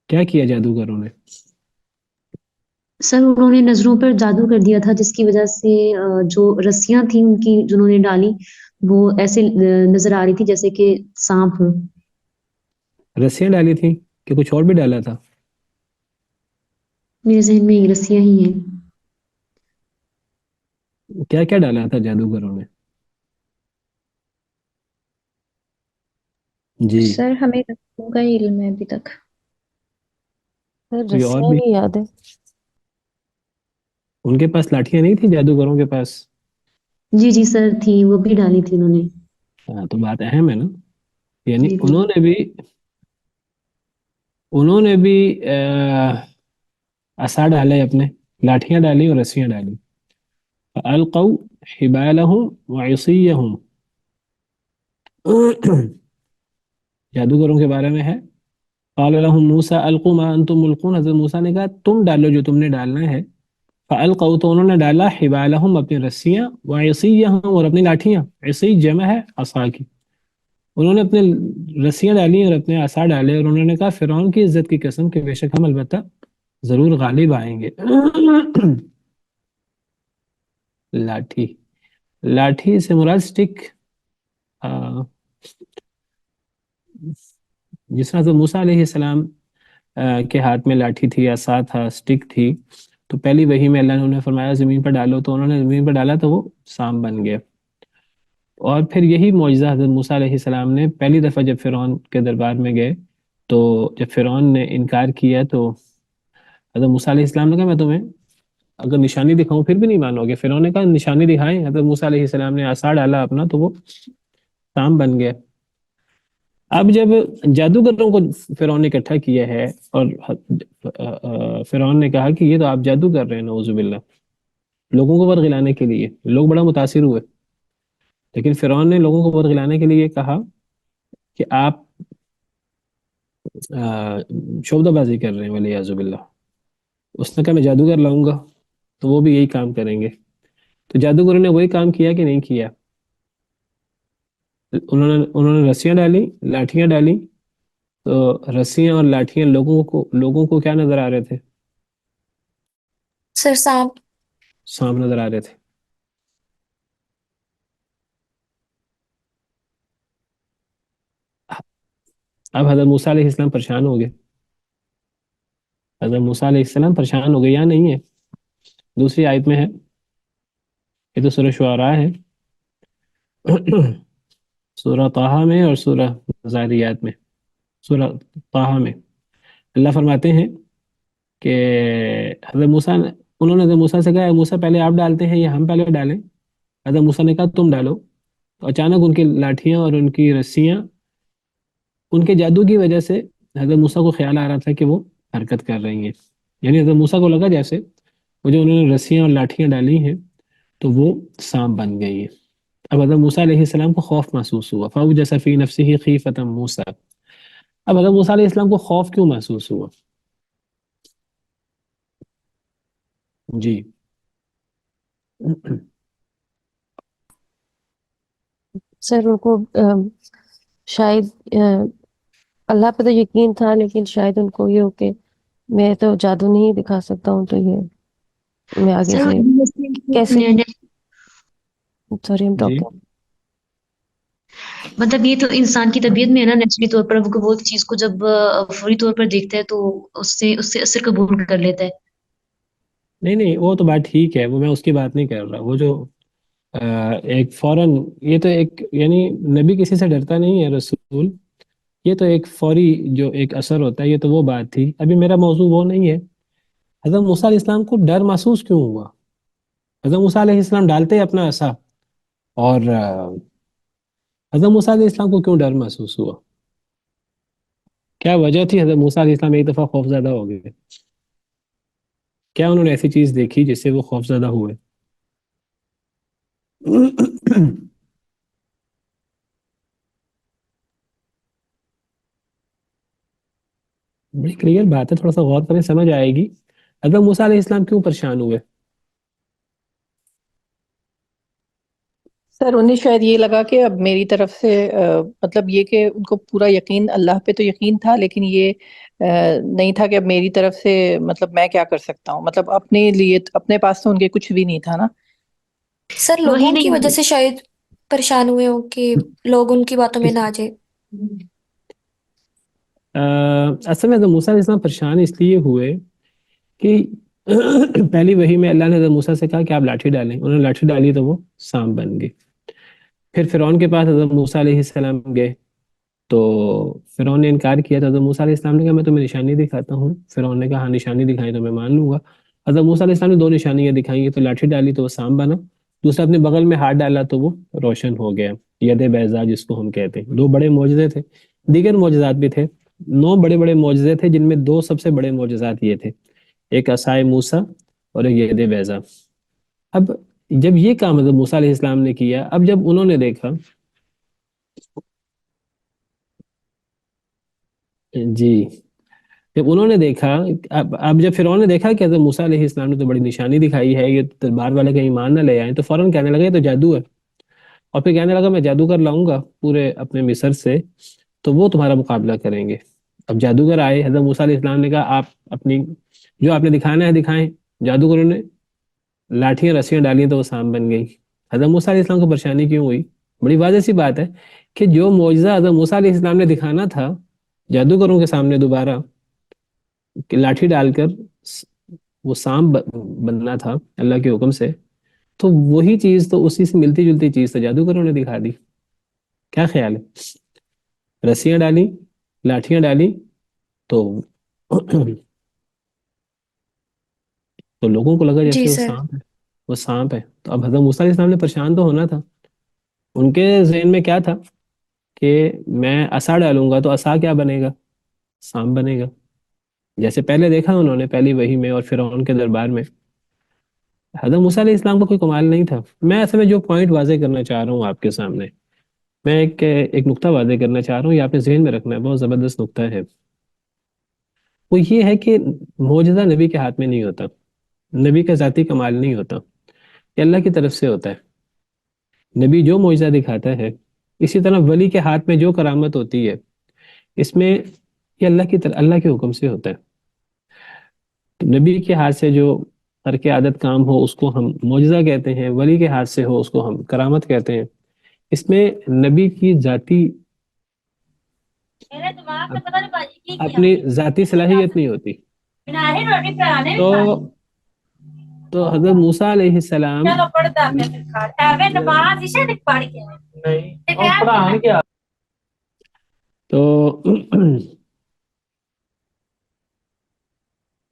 کیا کیا جادوگروں نے؟ سر انہوں نے نظروں پر جادو کر دیا تھا, جس کی وجہ سے جو رسیاں تھیں ان کی جنہوں نے ڈالی وہ ایسے نظر آ رہی تھی جیسے کہ سانپ ہو. رسیاں ڈالی تھیں کہ کچھ اور بھی ڈالا تھا؟ میرے ذہن میں یہ رسیاں ہی ہیں. کیا کیا ڈالا تھا جادوگروں نے؟ جی سر ہمیں رسموں کا ہی علم ہے ابھی تک. کوئی اور رسیاں بھی؟ بھی یاد ہے. ان کے پاس لاٹھیاں نہیں تھیں جادوگروں کے پاس؟ جی جی سر تھی, وہ بھی ڈالی تھی انہوں نے. ہاں تو بات اہم ہے نا, یعنی جی جی. انہوں نے بھی عصا ڈالے, اپنے لاٹھیاں ڈالی اور رسیاں ڈالی. فَأَلْقَوْا حِبَالَهُمْ وَعِصِيَّهُمْ. جادوگروں کے بارے میں ہے, قَالَ لَهُمْ مُوسَىٰ أَلْقُوا مَا أَنْتُمْ مُلْقُونَ. حضرت موسیٰ نے کہا تم ڈالو جو تم نے ڈالنا ہے. فَأَلْقَوْا, تو انہوں نے ڈالا, حِبَالَهُمْ, اپنی رسیاں, وَعِصِيَّهُمْ, اور اپنی لاٹھیاں. عصی جمع ہے عصا کی. انہوں نے اپنے رسیاں ڈالی اور اپنے عصا ڈالے, اور انہوں نے کہا فرعون کی عزت کی قسم کہ بے شک ہم البتہ ضرور غالب آئیں گے. لاٹھی سے مراد سٹک, جس طرح موسیٰ علیہ السلام کے ہاتھ میں لاٹھی تھی, عصا تھا, سٹک تھی, تو پہلی وحی میں اللہ نے فرمایا زمین پر ڈالو, تو انہوں نے زمین پر ڈالا تو وہ سانپ بن گیا. اور پھر یہی معجزہ حضرت موسیٰ علیہ السلام نے پہلی دفعہ جب فرعون کے دربار میں گئے, تو جب فرعون نے انکار کیا تو حضرت موسیٰ علیہ السلام نے کہا میں تمہیں اگر نشانی دکھاؤں پھر بھی نہیں مانو گے. فرعون نے کہا نشانی دکھائیں. حضرت موسیٰ علیہ السلام نے عصا ڈالا اپنا تو وہ سانپ بن گیا. اب جب جادوگروں کو فرعون نے اکٹھا کیا ہے اور فرعون نے کہا کہ یہ تو آپ جادو کر رہے ہیں, نعوذ باللہ, لوگوں کو ورغلانے کے لیے, لوگ بڑا متاثر ہوئے. لیکن فرعون نے لوگوں کو ورغلانے کے لیے کہا کہ آپ شعبدہ بازی کر رہے ہیں ولیعذ باللہ. اس نے کہا میں جادوگر لاؤں گا تو وہ بھی یہی کام کریں گے. تو جادوگروں نے وہی کام کیا کہ نہیں کیا؟ انہوں نے رسیاں ڈالی، لاٹھیاں ڈالی. تو رسیاں اور لاٹھیاں لوگوں کو کیا نظر آ رہے تھے؟ سر سانپ. سانپ نظر آ رہے تھے. اب حضرت موسیٰ علیہ السلام پریشان ہو گئے. حضرت موسیٰ علیہ السلام پریشان ہو گئے یا نہیں ہے؟ دوسری آیت میں ہے، یہ تو سورہ شعراء ہے. سورہ طٰہٰ میں اور سورہ زاریات میں. سورہ طٰہٰ میں اللہ فرماتے ہیں کہ حضرت موسیٰ انہوں نے حضرت موسیٰ سے کہا، موسیٰ پہلے آپ ڈالتے ہیں یا ہم پہلے ڈالیں؟ حضرت موسیٰ نے کہا تم ڈالو. تو اچانک ان کی لاٹھیاں اور ان کی رسیاں، ان کے جادو کی وجہ سے حضرت موسیٰ کو خیال آ رہا تھا کہ وہ حرکت کر رہی ہیں. یعنی حضرت موسیٰ کو لگا جیسے وہ جو انہوں نے رسیاں اور لاٹھیاں ڈالی ہیں تو وہ سانپ بن گئی ہیں. اب حضرت موسیٰ علیہ السلام کو خوف محسوس ہوا. فَأَوْجَسَ فِي نَفْسِهِ خِيفَةً مُوسَىٰ. اب حضرت موسیٰ علیہ السلام کو خوف کیوں محسوس ہوا؟ جی. سر ان کو شاید اللہ پہ تو یقین تھا، لیکن شاید ان کو یہ ہو کہ میں تو جادو نہیں دکھا سکتا ہوں، تو یہ میں آگے سر سے کیسے سوری جی مطلب یہ تو انسان کی طبیعت میں ہے نا، نیچرلی طور پر وہ چیز کو جب فوری طور پر دیکھتا ہے تو اس سے اثر قبول کر لیتا ہے. نہیں وہ تو بات ٹھیک ہے، وہ میں اس کی بات نہیں کر رہا. وہ جو ایک فوراً، یہ تو ایک یعنی نبی کسی سے ڈرتا نہیں ہے رسول، یہ تو ایک فوری جو ایک اثر ہوتا ہے، یہ تو وہ بات تھی. ابھی میرا موضوع وہ نہیں ہے. حضرت موسیٰ علیہ السلام کو ڈر محسوس کیوں ہوا؟ حضرت موسیٰ علیہ السلام ڈالتے اپنا عصا، اور حضرت موسیٰ علیہ السلام کو کیوں ڈر محسوس ہوا؟ کیا وجہ تھی حضرت موسیٰ علیہ السلام ایک دفعہ خوف زدہ ہو گئے؟ کیا انہوں نے ایسی چیز دیکھی جس سے وہ خوف زدہ ہوئے؟ بڑی کلیئر بات ہے، تھوڑا سا غور کریں سمجھ آئے گی. حضرت موسیٰ علیہ السلام کیوں پریشان ہوئے؟ سر انہیں شاید یہ لگا کہ اب میری طرف سے مطلب یہ کہ ان کو پورا یقین اللہ پہ تو یقین تھا، لیکن یہ نہیں تھا کہ اب میری طرف سے مطلب میں کیا کر سکتا ہوں، مطلب اپنے لیے اپنے پاس تو ان کے کچھ بھی نہیں تھا نا. سر لوگوں کی وجہ سے شاید پریشان ہوئے ہوں کہ لوگ ان کی باتوں میں نہ آ جائے. اصل میں حضرت موسیٰ علیہ السلام پریشان اس لیے ہوئے کہ پہلی وحی میں اللہ نے حضرت موسیٰ سے کہا کہ آپ لاٹھی ڈالیں. انہوں نے لاٹھی ڈالی تو وہ سانپ بن گئی. پھر فرعون کے پاس حضرت موسیٰ علیہ السلام گئے تو فرعون نے انکار کیا. تو حضرت موسیٰ علیہ السلام نے کہا میں تمہیں نشانی دکھاتا ہوں. فرعون نے کہا ہاں نشانی دکھائیں تو میں مان لوں گا. حضرت موسیٰ علیہ السلام نے 2 نشانیاں دکھائیں، تو لاٹھی ڈالی تو وہ سانپ بنا، دوسرا اپنے بغل میں ہاتھ ڈالا تو وہ روشن ہو گیا، ید بیضا جس کو ہم کہتے ہیں. 2 بڑے معجزے تھے. دیگر معجزات بھی تھے، 9 بڑے بڑے معجزے تھے، جن میں 2 سب سے بڑے معجزات یہ تھے، ایک عصائے موسیٰ اور ایک ید بیضا. اب جب یہ کام حضرت موسیٰ علیہ السلام نے کیا، اب جب انہوں نے دیکھا جی جب انہوں نے دیکھا اب جب فرعون نے دیکھا کہ حضرت موسیٰ علیہ السلام نے تو بڑی نشانی دکھائی ہے، یہ دربار والے کا ایمان نہ لے آئیں، تو فوراً کہنے لگا یہ تو جادو ہے. اور پھر کہنے لگا میں جادوگر لاؤں گا پورے اپنے مصر سے، تو وہ تمہارا مقابلہ کریں گے. اب جادوگر آئے، حضرت موسیٰ علیہ السلام نے کہا آپ اپنی جو آپ نے دکھانا ہے دکھائیں. جادوگروں نے لاٹھیاں رسیاں ڈالی تو وہ سانپ بن گئی. حضرت موسیٰ علیہ السلام کو پریشانی کیوں ہوئی؟ بڑی واضح سی بات ہے کہ جو معجزہ حضرت موسیٰ علیہ السلام نے دکھانا تھا جادوگروں کے سامنے دوبارہ کہ لاٹھی ڈال کر وہ سانپ بننا تھا اللہ کے حکم سے، تو وہی چیز تو اسی سے ملتی جلتی چیز تو جادوگروں نے دکھا دی. کیا خیال ہے؟ رسیاں ڈالی، لاٹھیاں ڈالی تو تو لوگوں کو لگا جی جیسے وہ سر. سانپ ہے، وہ سانپ ہے. تو اب حضرت موسیٰ علیہ السلام نے پریشان تو ہونا تھا. ان کے ذہن میں کیا تھا کہ میں عصا ڈالوں گا تو عصا کیا بنے گا؟ سانپ بنے گا، جیسے پہلے دیکھا انہوں نے پہلی وحی میں اور فرعون کے دربار میں. حضرت موسیٰ علیہ السلام کا کوئی کمال نہیں تھا. میں اصل میں جو پوائنٹ واضح کرنا چاہ رہا ہوں آپ کے سامنے، میں ایک نقطہ واضح کرنا چاہ رہا ہوں، یہ آپ نے ذہن میں رکھنا ہے، بہت زبردست نقطہ ہے. وہ یہ ہے کہ معجزہ نبی کے ہاتھ میں نہیں ہوتا، نبی کا ذاتی کمال نہیں ہوتا، یہ اللہ کی طرف سے ہوتا ہے۔ نبی جو معجزہ دکھاتا ہے، اسی طرح ولی کے ہاتھ میں جو کرامت ہوتی ہے، اس میں یہ اللہ کے حکم سے ہوتا ہے۔ نبی کے ہاتھ سے جو ترک عادت کام ہو اس کو ہم معجزہ کہتے ہیں، ولی کے ہاتھ سے ہو اس کو ہم کرامت کہتے ہیں۔ اس میں نبی کی اپنی ذاتی صلاحیت نہیں ہوتی۔ تو حضرت موسیٰ علیہ السلام تو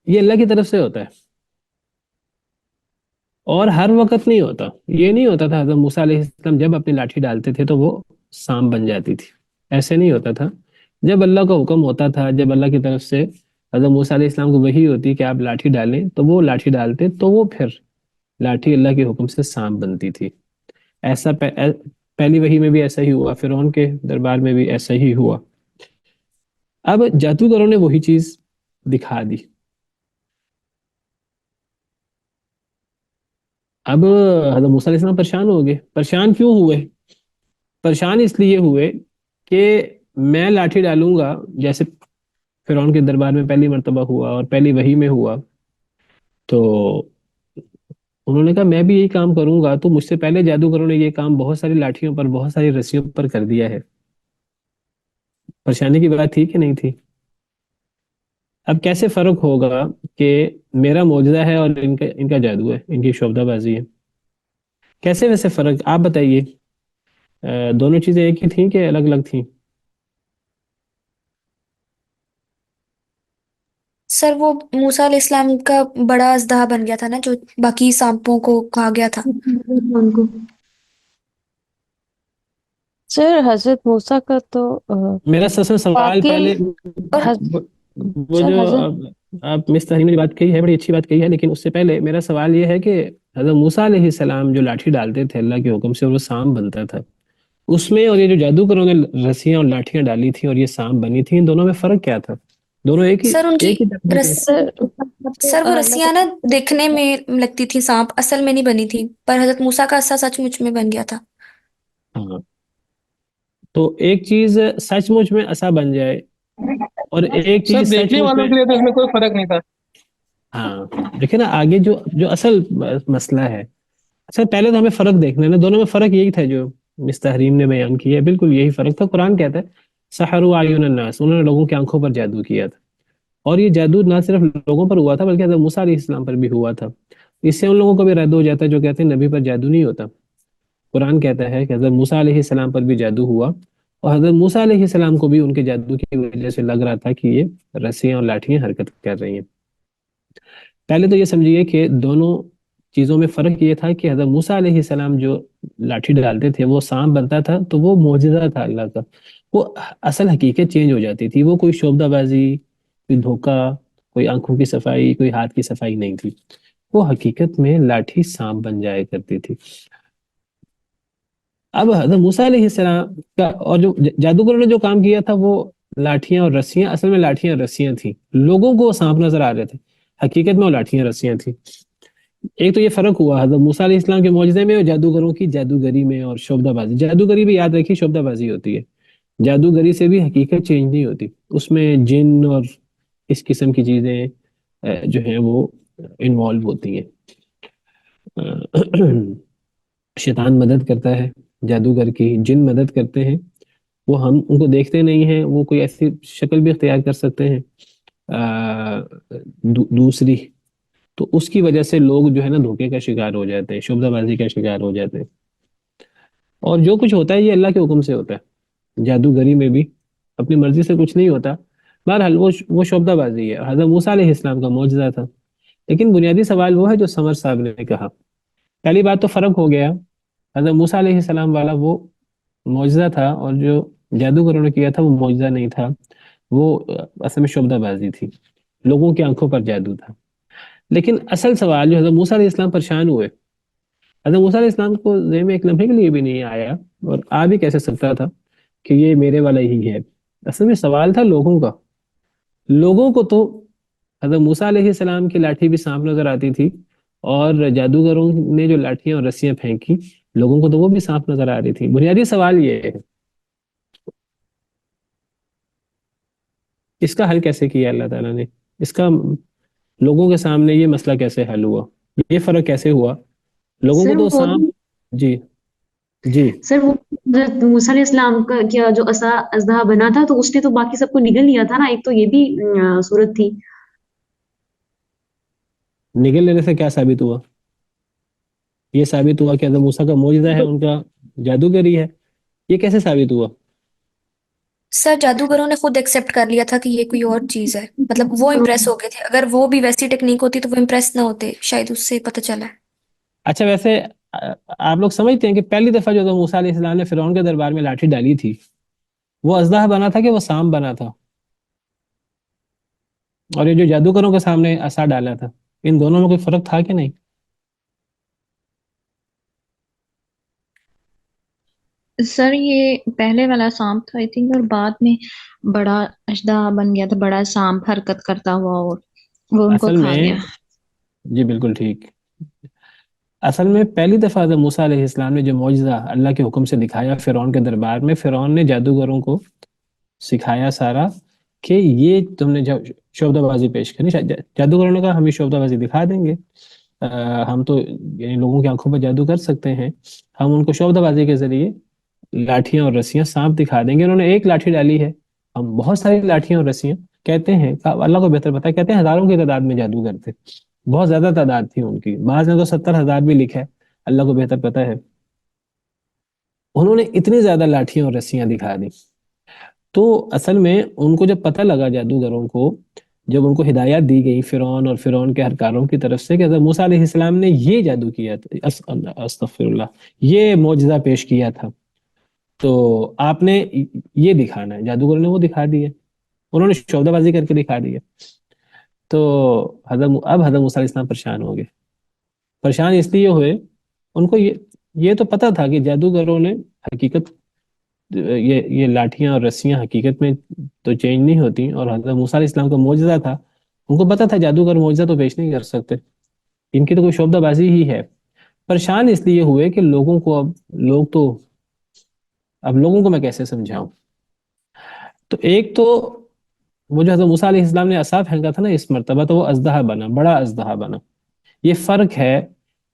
یہ اللہ کی طرف سے ہوتا ہے، اور ہر وقت نہیں ہوتا۔ یہ نہیں ہوتا تھا حضرت موسیٰ علیہ السلام جب اپنی لاٹھی ڈالتے تھے تو وہ سانپ بن جاتی تھی، ایسے نہیں ہوتا تھا۔ جب اللہ کا حکم ہوتا تھا، جب اللہ کی طرف سے حضرت موسیٰ علیہ السلام کو وحی ہوتی کہ آپ لاٹھی ڈالیں تو وہ لاٹھی ڈالتے، تو وہ پھر لاٹھی اللہ کے حکم سے سانپ بنتی تھی۔ ایسا پہلی وحی میں بھی ایسا ہی ہوا، فرعون کے دربار میں بھی ایسا ہی ہوا۔ اب جادوگروں نے وہی چیز دکھا دی۔ اب حضرت موسیٰ علیہ السلام پریشان ہو گئے۔ پریشان کیوں ہوئے؟ پریشان اس لیے ہوئے کہ میں لاٹھی ڈالوں گا، جیسے فرعون کے دربار میں پہلی مرتبہ ہوا اور پہلی وحی میں ہوا، تو انہوں نے کہا میں بھی یہی کام کروں گا، تو مجھ سے پہلے جادوگروں نے یہ کام بہت ساری لاٹھیوں پر، بہت ساری رسیوں پر کر دیا ہے۔ پریشانی کی بات تھی کہ نہیں تھی؟ اب کیسے فرق ہوگا کہ میرا معجزہ ہے اور ان کا جادو ہے، ان کی شعبدہ بازی ہے؟ کیسے ویسے فرق؟ آپ بتائیے، دونوں چیزیں ایک ہی تھیں کہ الگ الگ تھیں؟ سر وہ موسیٰ علیہ السلام کا بڑا اژدہا بن گیا تھا نا، جو باقی سانپوں کو کھا گیا تھا۔ ان کو سر حضرت موسیٰ کا تو میرا سر سوال باقی پہلے وہ سر جو حضرت آپ مس تحریم نے بات کہی ہے، بڑی اچھی بات کہی ہے، لیکن اس سے پہلے میرا سوال یہ ہے کہ حضرت موسیٰ علیہ السلام جو لاٹھی ڈالتے تھے اللہ کے حکم سے اور وہ سانپ بنتا تھا، اس میں اور یہ جو جادوگروں نے رسیاں اور لاٹھیاں ڈالی تھیں اور یہ سانپ بنی تھیں، ان دونوں میں فرق کیا تھا؟ دونوں ایک ہی سر ان کی ایک ہی طرح کے؟ سر وہ رسیاں نا دیکھنے میں لگتی تھی سانپ، اصل میں نہیں بنی تھی، پر حضرت موسیٰ کا عصا سچ مچ میں بن گیا تھا۔ ہاں، تو ایک چیز سچ مچ میں عصا بن جائے اور ایک سر چیز سچ دیکھنے مچ والوں میں، کے لیے تو اس میں کوئی فرق نہیں تھا۔ ہاں دیکھیں نا آگے جو اصل مسئلہ ہے، اچھا پہلے تو ہمیں فرق دیکھنا ہے نا، دونوں میں فرق یہی تھا جو مس تحریم نے بیان کیا ہے، بالکل یہی فرق تھا۔ قرآن کہتا ہے سحروا اعین الناس، انہوں نے لوگوں کی آنکھوں پر جادو کیا تھا، اور یہ جادو نہ صرف لوگوں پر ہوا تھا بلکہ حضرت موسیٰ علیہ السلام پر بھی ہوا تھا۔ اس سے ان لوگوں کو بھی رد ہو جاتا ہے جو کہتے ہیں نبی پر جادو نہیں ہوتا۔ قرآن کہتا ہے کہ حضرت موسیٰ علیہ السلام پر بھی جادو ہوا، اور حضرت موسیٰ علیہ السلام کو بھی ان کے جادو کی وجہ سے لگ رہا تھا کہ یہ رسیاں اور لاٹھیاں حرکت کر رہی ہیں۔ پہلے تو یہ سمجھیے کہ دونوں چیزوں میں فرق یہ تھا کہ حضرت موسیٰ علیہ السلام جو لاٹھی ڈالتے تھے وہ سانپ بنتا تھا، تو وہ معجزہ تھا اللہ کا، وہ اصل حقیقت چینج ہو جاتی تھی، وہ کوئی شعبدہ بازی، کوئی دھوکہ، کوئی آنکھوں کی صفائی، کوئی ہاتھ کی صفائی نہیں تھی، وہ حقیقت میں لاٹھی سانپ بن جایا کرتی تھی۔ اب حضرت موسیٰ علیہ السلام کا اور جو جادوگروں نے جو کام کیا تھا وہ لاٹھیاں اور رسیاں، اصل میں لاٹھیاں اور رسیاں تھیں، لوگوں کو وہ سانپ نظر آ رہے تھے، حقیقت میں وہ لاٹھیاں رسیاں تھیں۔ ایک تو یہ فرق ہوا حضرت موسیٰ علیہ السلام کے معجزے میں اور جادوگروں کی جادوگری میں اور شعبدہ بازی۔ جادوگری بھی یاد رکھی شعبدہ بازی ہوتی ہے، جادوگری سے بھی حقیقت چینج نہیں ہوتی، اس میں جن اور اس قسم کی چیزیں جو ہیں وہ انوالو ہوتی ہیں۔ شیطان مدد کرتا ہے جادوگر کی، جن مدد کرتے ہیں، وہ ہم ان کو دیکھتے نہیں ہیں، وہ کوئی ایسی شکل بھی اختیار کر سکتے ہیں دوسری، تو اس کی وجہ سے لوگ جو ہے نا دھوکے کا شکار ہو جاتے ہیں، شعبدہ بازی کا شکار ہو جاتے ہیں۔ اور جو کچھ ہوتا ہے یہ اللہ کے حکم سے ہوتا ہے، جادوگری میں بھی اپنی مرضی سے کچھ نہیں ہوتا، بہرحال وہ شعبدہ بازی ہے، حضرت موسیٰ علیہ السلام کا معجزہ تھا۔ لیکن بنیادی سوال وہ ہے جو سمر صاحب نے کہا، پہلی بات تو فرق ہو گیا، حضرت موسیٰ علیہ السلام والا وہ معجزہ تھا اور جو جادوگروں نے کیا تھا وہ معجزہ نہیں تھا، وہ اصل میں شعبدہ بازی تھی، لوگوں کی آنکھوں پر جادو تھا۔ لیکن اصل سوال جو حضرت موسیٰ علیہ السلام پریشان ہوئے، حضرت موسیٰ علیہ السلام کو ذہن میں ایک لمحے کے لیے بھی نہیں آیا، اور بھی کیسے سکتا تھا کہ یہ میرے والا ہی ہے، اصل میں سوال تھا لوگوں کا، لوگوں کو تو حضرت موسیٰ علیہ السلام کی لاٹھی بھی سانپ نظر آتی تھی، اور جادوگروں نے جو لاٹھیاں اور رسیاں پھینکی لوگوں کو تو وہ بھی سانپ نظر آ رہی تھی. بنیادی سوال یہ ہے اس کا حل کیسے کیا اللہ تعالیٰ نے؟ اس کا لوگوں کے سامنے یہ مسئلہ کیسے حل ہوا؟ یہ فرق کیسے ہوا؟ لوگوں کو سر تو وہ سانپ. جی جی سر وہ حضرت موسیٰ علیہ السلام کا کیا جو عصا اژدہا بنا تھا تو اس نے تو باقی سب کو نگل لیا تھا نا، ایک تو یہ بھی صورت تھی. نگل لینے سے کیا ثابت ہوا؟ یہ ثابت ہوا کہ حضرت موسیٰ کا معجزہ ہے، ان کا جادوگری ہے. یہ کیسے ثابت ہوا؟ سر جادوگروں نے خود ایکسیپٹ کر لیا تھا کہ یہ کوئی اور چیز ہے، مطلب وہ امپریس ہو گئے تھے. اگر وہ بھی ویسی ٹیکنیک ہوتی تو وہ امپریس نہ ہوتے، شاید اس سے پتہ چلا. اچھا ویسے آپ لوگ سمجھتے ہیں کہ پہلی دفعہ جو حضرت موسیٰ علیہ السلام نے فرعون کے دربار میں لاٹھی ڈالی تھی وہ اژدہا بنا تھا کہ وہ سانپ بنا تھا؟ اور یہ جو جادوگروں کے سامنے عصا ڈالا تھا ان دونوں میں کوئی فرق تھا کہ نہیں؟ سر یہ پہلے والا سانپ تھا آئی تھنک، اور بعد میں بڑا اژدہا بن گیا تھا، بڑا سانپ حرکت کرتا ہوا، اور وہ ان کو اصل کھا میں گیا. جی بالکل ٹھیک. اصل میں پہلی دفعہ حضرت موسیٰ علیہ السلام نے جو معجزہ اللہ کے حکم سے دکھایا فرعون کے دربار میں، فرعون نے جادوگروں کو سکھایا سارا کہ یہ تم نے شعبدہ بازی پیش کرنی. جادوگروں نے کہا ہم یہ شعبدہ بازی دکھا دیں گے، ہم تو یعنی لوگوں کی آنکھوں پر جادو کر سکتے ہیں، ہم ان کو شعبدہ بازی کے ذریعے لاٹھیاں اور رسیاں سانپ دکھا دیں گے. انہوں نے ایک لاٹھی ڈالی ہے، ہم بہت ساری لاٹھیاں اور رسیاں، کہتے ہیں اللہ کو بہتر پتا ہے، کہتے ہیں ہزاروں کی تعداد میں جادوگر تھے، بہت زیادہ تعداد تھی ان کی، بعض نے تو 70,000 بھی لکھا ہے، اللہ کو بہتر پتا ہے. انہوں نے اتنی زیادہ لاٹھیاں اور رسیاں دکھا دی. تو اصل میں ان کو جب پتہ لگا جادوگروں کو، جب ان کو ہدایات دی گئی فرعون اور فرعون کے ہرکاروں کی طرف سے کہ حضرت موسیٰ علیہ السلام نے یہ جادو کیا تھا، استغفر اللہ، یہ معجزہ پیش کیا تھا، تو آپ نے یہ دکھانا ہے. جادوگروں نے وہ دکھا دیا، انہوں نے شعبدہ بازی کر کے دکھا دیا. تو اب حضرت موسیٰ علیہ السلام پریشان ہو گئے. پریشان اس لیے ہوئے ان کو یہ تو پتہ تھا کہ جادوگروں نے حقیقت یہ لاٹھیاں اور رسیاں حقیقت میں تو چینج نہیں ہوتی، اور حضرت موسیٰ علیہ السلام کا معجزہ تھا، ان کو پتہ تھا جادوگر معجزہ تو پیش نہیں کر سکتے، ان کی تو کوئی شعبدہ بازی ہی ہے. پریشان اس لیے ہوئے کہ لوگوں کو اب لوگوں کو میں کیسے سمجھاؤں. تو ایک تو وہ جو حضرت موسیٰ علیہ السلام نے عصا پھینکا تھا نا اس مرتبہ، تو وہ اژدہا بنا، بڑا اژدہا بنا. یہ فرق ہے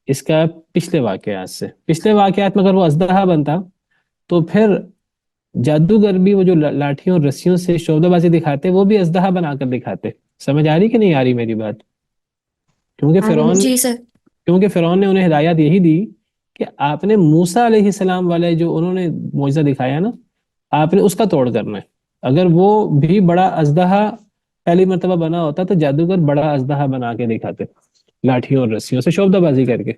اس کا پچھلے واقعات سے. پچھلے واقعات میں اگر وہ اژدہا بنتا تو پھر جادوگر بھی وہ جو لاٹھیوں اور رسیوں سے شعبدہ بازی دکھاتے وہ بھی اژدہا بنا کر دکھاتے. سمجھ آ رہی کہ نہیں آ رہی میری بات؟ جی سر. کیونکہ فرعون نے انہیں ہدایات یہی دی کہ آپ نے موسیٰ علیہ السلام والے جو انہوں نے معجزہ دکھایا نا، آپ نے اس کا توڑ کرنا ہے. اگر وہ بھی بڑا اژدہا پہلی مرتبہ بنا ہوتا تو جادوگر بڑا اژدہا بنا کے دکھاتے لاٹھیوں اور رسیوں سے شعبدہ بازی کر کے.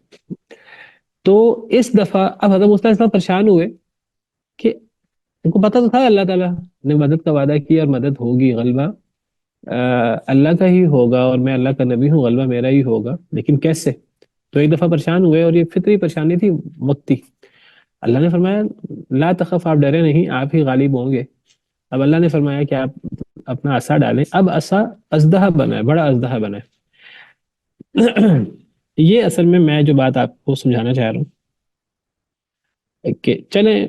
تو اس دفعہ اب حضرت موسیٰ علیہ السلام پریشان ہوئے کہ ان کو پتہ تو تھا اللہ تعالیٰ نے مدد کا وعدہ کیا اور مدد ہوگی، غلبہ اللہ کا ہی ہوگا، اور میں اللہ کا نبی ہوں، غلبہ میرا ہی ہوگا، لیکن کیسے؟ تو ایک دفعہ پریشان ہوئے، اور یہ فطری پریشانی تھی وقتی. اللہ نے فرمایا لا تخف، آپ ڈرے نہیں، آپ ہی غالب ہوں گے. اب اللہ نے فرمایا کہ آپ اپنا عصا ڈالیں. اب عصا اژدہا بنا ہے، بڑا اژدہا بنا ہے. یہ اصل میں جو بات آپ کو سمجھانا چاہ رہا ہوں کہ چلیں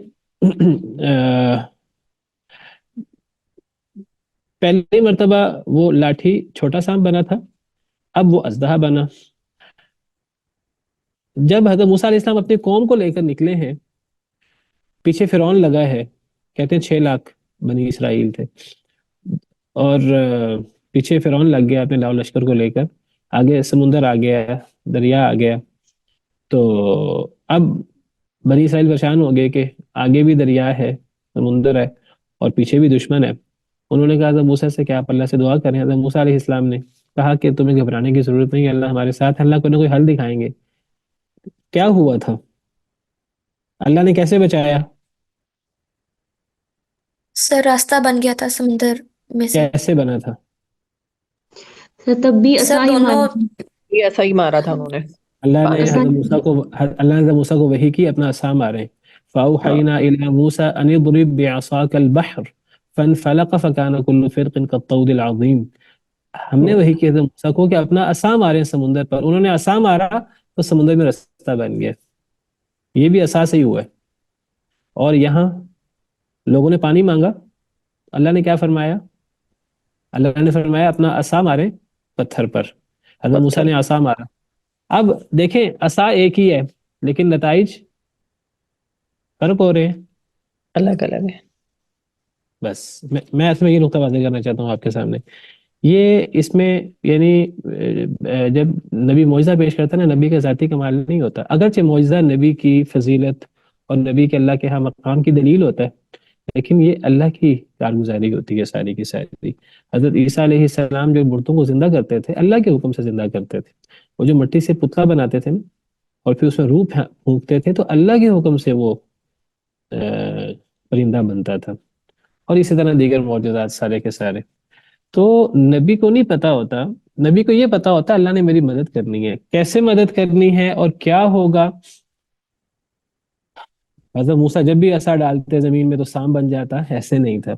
پہلی مرتبہ وہ لاٹھی چھوٹا سانپ بنا تھا، اب وہ اژدہا بنا. جب حضرت موسیٰ علیہ السلام اپنی قوم کو لے کر نکلے ہیں، پیچھے فرعون لگا ہے، کہتے ہیں 6 لاکھ بنی اسرائیل تھے، اور پیچھے فرعون لگ گیا اپنے لاؤ لشکر کو لے کر، آگے سمندر آ گیا، دریا آ گیا. تو اب بنی اسرائیل پریشان ہو گئے کہ آگے بھی دریا ہے، سمندر ہے، اور پیچھے بھی دشمن ہے. انہوں نے کہا حضرت موسیٰ سے کہ آپ اللہ سے دعا کریں. حضرت موسیٰ علیہ السلام نے کہا کہ تمہیں گھبرانے کی ضرورت نہیں، اللہ ہمارے ساتھ، اللہ کو کوئی حل دکھائیں گے. کیا ہوا تھا؟ اللہ نے کیسے بچایا؟ سر راستہ بن گیا تھا سمندر میں سے. کیسے بنا تھا؟ تب بھی سر عصا ہی دونوں مارا. یہ ایسا ہی مارا تھا انہوں نے. اللہ نے عصا حضرت موسیٰ کو وحی کی اپنا عصا مارے. فَأَوْحَيْنَا إِلَى مُوسَىٰ أَنِ اضْرِب بِعَصَاكَ الْبَحْرَ فانفلق فكان كل فرق كالطود العظيم. ہم نے وہی کیا حضرت موسیٰ کو کہ اپنا عصا مارے سمندر پر. انہوں نے عصا مارا تو سمندر میں رستہ بن گیا. یہ بھی عصا سے ہی ہوا ہے. اور یہاں لوگوں نے پانی مانگا, اللہ نے کیا فرمایا؟ اللہ نے فرمایا اپنا عصا مارے پتھر پر. حضرت موسیٰ نے عصا مارا. اب دیکھیں عصا ایک ہی ہے لیکن نتائج فرق ہو رہے ہیں, الگ الگ ہے. بس میں اس میں یہ نقطہ واضح کرنا چاہتا ہوں آپ کے سامنے. یہ اس میں یعنی جب نبی معجزہ پیش کرتا ہے نا, نبی کا ذاتی کمال نہیں ہوتا. اگرچہ معجزہ نبی کی فضیلت اور نبی کے اللہ کے ہاں مقام کی دلیل ہوتا ہے, لیکن یہ اللہ کی کارگزاری ہوتی ہے ساری کی ساری. حضرت عیسیٰ علیہ السلام جو مردوں کو زندہ کرتے تھے اللہ کے حکم سے زندہ کرتے تھے. وہ جو مٹی سے پتلا بناتے تھے نا اور پھر اس میں روح پھونکتے تھے تو اللہ کے حکم سے وہ پرندہ بنتا تھا. اور اسی طرح دیگر معجزات سارے کے سارے. تو نبی کو نہیں پتا ہوتا, نبی کو یہ پتا ہوتا اللہ نے میری مدد کرنی ہے, کیسے مدد کرنی ہے اور کیا ہوگا. حضرت موسیٰ جب بھی عصا ڈالتے زمین میں تو سانپ بن جاتا, ایسے نہیں تھا.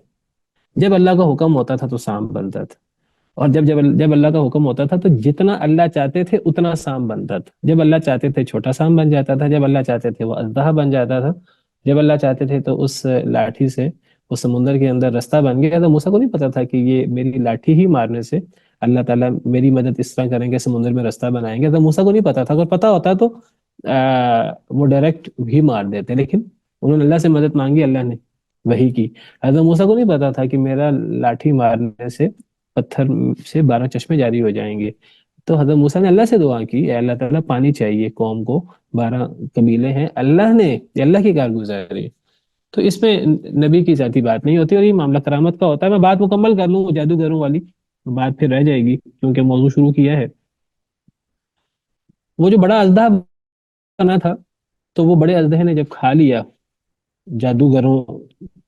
جب اللہ کا حکم ہوتا تھا تو سانپ بنتا تھا, اور جب اللہ کا حکم ہوتا تھا تو جتنا اللہ چاہتے تھے اتنا سانپ بنتا تھا. جب اللہ چاہتے تھے چھوٹا سانپ بن جاتا تھا, جب اللہ چاہتے تھے وہ اژدہا بن جاتا تھا, جب اللہ چاہتے تھے تو اس لاٹھی سے اس سمندر کے اندر رستہ بن گیا. تو موسیٰ کو نہیں پتا تھا کہ یہ میری لاٹھی ہی مارنے سے اللہ تعالیٰ میری مدد اس طرح کریں گے, سمندر میں رستہ بنائیں گے. تو موسیٰ کو نہیں پتا تھا. اگر پتا ہوتا تو وہ ڈائریکٹ بھی مار دیتے, لیکن انہوں نے اللہ سے مدد مانگی, اللہ نے وہی کی. حضرت موسیٰ کو نہیں پتا تھا کہ میرا لاٹھی مارنے سے پتھر سے 12 چشمے جاری ہو جائیں گے. تو حضرت موسیٰ نے اللہ سے دعا کی, اے اللہ تعالیٰ پانی چاہیے قوم کو, 12 قبیلے ہیں, اللہ نے اللہ کی کارگزاری. تو اس میں نبی کی ذاتی بات نہیں ہوتی, اور یہ معاملہ کرامت کا ہوتا ہے. میں بات مکمل کر لوں, جادوگروں والی بات پھر رہ جائے گی کیونکہ موضوع شروع کیا ہے. وہ جو بڑا اژدہا بنا تھا تو وہ بڑے اژدہے نے جب کھا لیا جادوگروں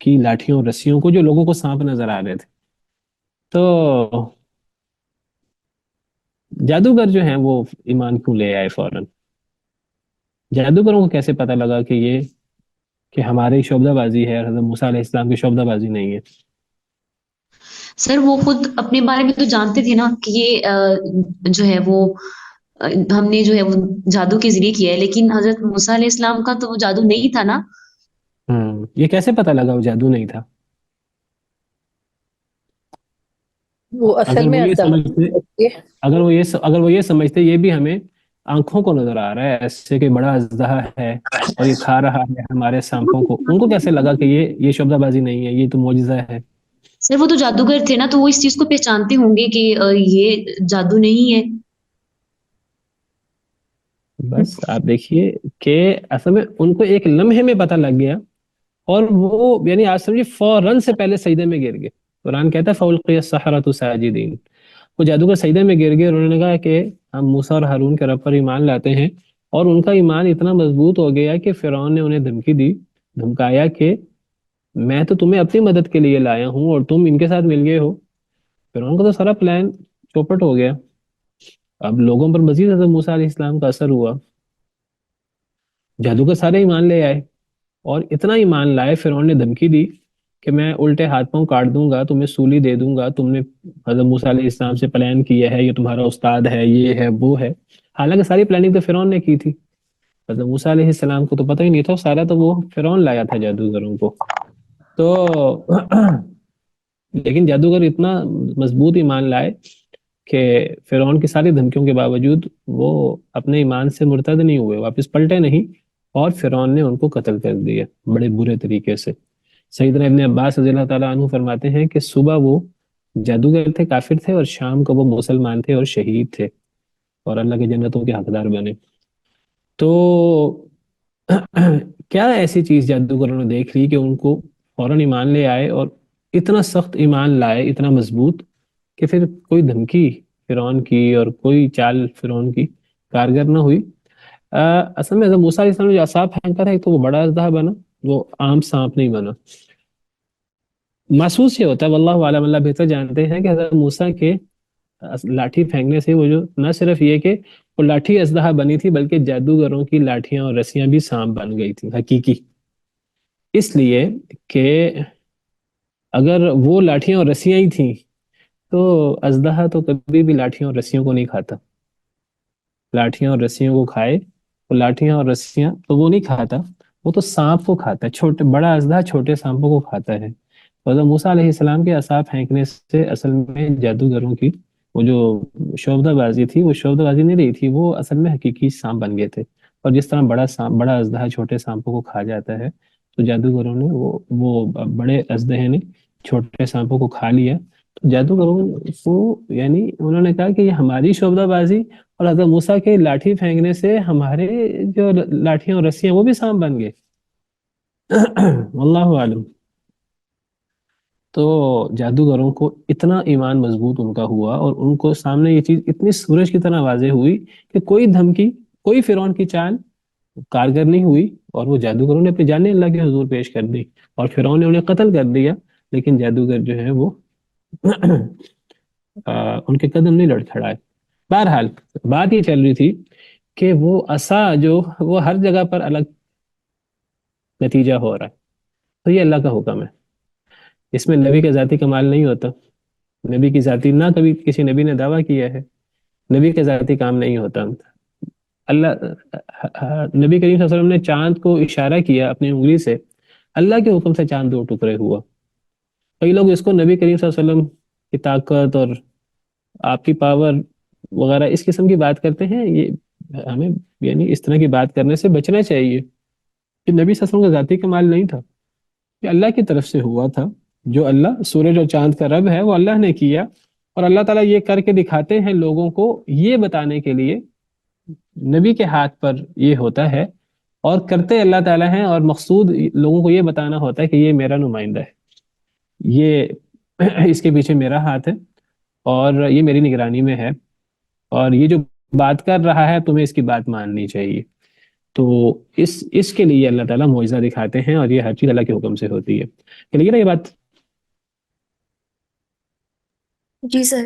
کی لاٹھیوں اور رسیوں کو جو لوگوں کو سانپ نظر آ رہے تھے, تو جادوگر جو ہیں وہ ایمان کیوں لے آئے فوراً؟ جادوگروں کو کیسے پتہ لگا کہ ہماری شعبدہ بازی ہے, حضرت موسیٰ علیہ السلام کی شعبدہ بازی نہیں ہے؟ سر وہ خود اپنے بارے میں تو جانتے تھے نا کہ یہ جو ہے وہ ہم نے جو ہے وہ جادو کے ذریعے کیا ہے, لیکن حضرت موسیٰ علیہ السلام کا تو وہ جادو نہیں تھا نا. یہ کیسے پتہ لگا وہ جادو نہیں تھا؟ وہ اصل اگر میں وہ یہ سمجھتے اگر وہ یہ سمجھتے یہ بھی ہمیں آنکھوں کو نظر آ رہا ہے ایسے کہ بڑا اژدہا ہے اور یہ کھا رہا ہے ہمارے سانپوں کو, ان کو کیسے لگا کہ یہ شعبدہ بازی نہیں ہے, یہ تو معجزہ ہے؟ سر وہ تو جادوگر تھے نا, تو وہ اس چیز کو پہچانتے ہوں گے کہ یہ جادو نہیں ہے. بس آپ دیکھیے کہ اصل میں ان کو ایک لمحے میں پتہ لگ گیا, اور وہ یعنی آج سمجھے فوراً سے پہلے سجدے میں گر گئے. قرآن کہتا ہے فَأُلْقِيَ السَّحَرَةُ سَاجِدِينَ, وہ جادوگر سجدے میں گر گئے اور انہوں نے کہا کہ ہم موسیٰ اور ہارون کے رب پر ایمان لاتے ہیں. اور ان کا ایمان اتنا مضبوط ہو گیا کہ فرعون نے انہیں دھمکی دی, دھمکایا کہ میں تو تمہیں اپنی مدد کے لیے لایا ہوں اور تم ان کے ساتھ مل گئے ہو. فرعون کا تو سارا پلان چوپٹ ہو گیا. اب لوگوں پر مزید حضرت موسیٰ علیہ السلام کا اثر ہوا, جادوگر سارے ایمان لے آئے, اور اتنا ایمان لائے فرعون نے دھمکی دی کہ میں الٹے ہاتھ پاؤں کاٹ دوں گا, تمہیں سولی دے دوں گا, تم نے حضرت موسیٰ علیہ السلام سے پلان کیا ہے, یہ تمہارا استاد ہے, یہ ہے وہ ہے. حالانکہ ساری پلاننگ تو فرعون نے کی تھی, حضرت موسیٰ علیہ السلام کو تو پتہ ہی نہیں تھا, سارا تو وہ فرعون لایا تھا جادوگروں کو. تو لیکن جادوگر اتنا مضبوط ایمان لائے کہ فرعون کی ساری دھمکیوں کے باوجود وہ اپنے ایمان سے مرتد نہیں ہوئے, واپس پلٹے نہیں, اور فرعون نے ان کو قتل کر دیا بڑے برے طریقے سے. سیدنا ابن عباس رضی اللہ تعالیٰ عنہ فرماتے ہیں کہ صبح وہ جادوگر تھے, کافر تھے, اور شام کو وہ مسلمان تھے اور شہید تھے اور اللہ کے جنتوں کے حقدار بنے. تو کیا ایسی چیز جادوگروں نے دیکھ لی کہ ان کو فوراً ایمان لے آئے, اور اتنا سخت ایمان لائے, اتنا مضبوط کہ پھر کوئی دھمکی فرعون کی اور کوئی چال فرعون کی کارگر نہ ہوئی. اصل میں حضرت موسیٰ علیہ السلام نے جو عصا پھینکا تھا ایک تو وہ بڑا اژدہا بنا, وہ عام سانپ نہیں بنا. محسوس یہ ہوتا ہے, واللہ عالم, اللہ بہتر جانتے ہیں, کہ حضرت موسیٰ کے لاٹھی پھینکنے سے وہ جو نہ صرف یہ کہ وہ لاٹھی اژدہا بنی تھی بلکہ جادوگروں کی لاٹھیاں اور رسیاں بھی سانپ بن گئی تھی حقیقی. اس لیے کہ اگر وہ لاٹھیاں اور رسیاں ہی تھیں تو اژدہا تو کبھی بھی لاٹھیوں اور رسیوں کو نہیں کھاتا. لاٹھیاں اور رسیوں کو کھائے، وہ لاٹھیاں اور رسیاں تو وہ نہیں کھاتا، وہ تو سانپ کو کھاتا ہے. چھوٹے بڑا اژدہا چھوٹے سانپوں کو کھاتا ہے. حضرت موسیٰ علیہ السلام کے عصا پھینکنے سے اصل میں جادوگروں کی وہ جو شعبدہ بازی تھی، وہ شعبدہ بازی نہیں رہی تھی، وہ اصل میں حقیقی سانپ بن گئے تھے. اور جس طرح بڑا اژدہا چھوٹے سانپوں کو کھا جاتا ہے، تو جادوگروں نے وہ بڑے اژدہے نے چھوٹے سانپوں کو کھا لیا. تو جادوگروں کو یعنی انہوں نے کہا کہ یہ ہماری شعبدہ بازی اور حضرت موسیٰ کے لاٹھی پھینکنے سے ہمارے جو لاٹھیاں اور رسیاں وہ بھی سانپ بن گئے. واللہ عالم. تو جادوگروں کو اتنا ایمان مضبوط ان کا ہوا اور ان کو سامنے یہ چیز اتنی سورج کی طرح واضح ہوئی کہ کوئی دھمکی، کوئی فرعون کی چال کارگر نہیں ہوئی، اور وہ جادوگروں نے اپنی جانیں اللہ کے حضور پیش کر دی اور فرعون نے انہیں قتل کر دیا. لیکن جادوگر جو ہیں وہ ان کے قدم نہیں لڑکھڑائے. بہرحال بات یہ چل رہی تھی کہ وہ عصا جو وہ ہر جگہ پر الگ نتیجہ ہو رہا ہے، تو یہ اللہ کا حکم ہے. اس میں نبی کا ذاتی کمال نہیں ہوتا. نبی کی ذاتی نہ کبھی کسی نبی نے دعویٰ کیا ہے، نبی کا ذاتی کام نہیں ہوتا. اللہ نبی کریم صلی اللہ علیہ وسلم نے چاند کو اشارہ کیا اپنی انگلی سے، اللہ کے حکم سے چاند 2 ٹکڑے ہوا. کئی لوگ اس کو نبی کریم صلی اللہ علیہ وسلم کی طاقت اور آپ کی پاور وغیرہ اس قسم کی بات کرتے ہیں. یہ ہمیں یعنی اس طرح کی بات کرنے سے بچنا چاہیے کہ نبی صلی اللہ علیہ وسلم کا ذاتی کمال نہیں تھا، کہ اللہ کی طرف سے ہوا تھا. جو اللہ سورج اور چاند کا رب ہے وہ اللہ نے کیا، اور اللہ تعالیٰ یہ کر کے دکھاتے ہیں لوگوں کو یہ بتانے کے لیے نبی کے ہاتھ پر یہ ہوتا ہے، اور کرتے اللہ تعالیٰ ہیں، اور مقصود لوگوں کو یہ بتانا ہوتا ہے کہ یہ میرا نمائندہ ہے، یہ اس کے پیچھے میرا ہاتھ ہے اور یہ میری نگرانی میں ہے، اور یہ جو بات کر رہا ہے تمہیں اس کی بات ماننی چاہیے. تو اس کے لیے اللہ تعالیٰ معجزہ دکھاتے ہیں، اور یہ ہر چیز اللہ کے حکم سے ہوتی ہے. چلیے نا یہ بات. جی سر.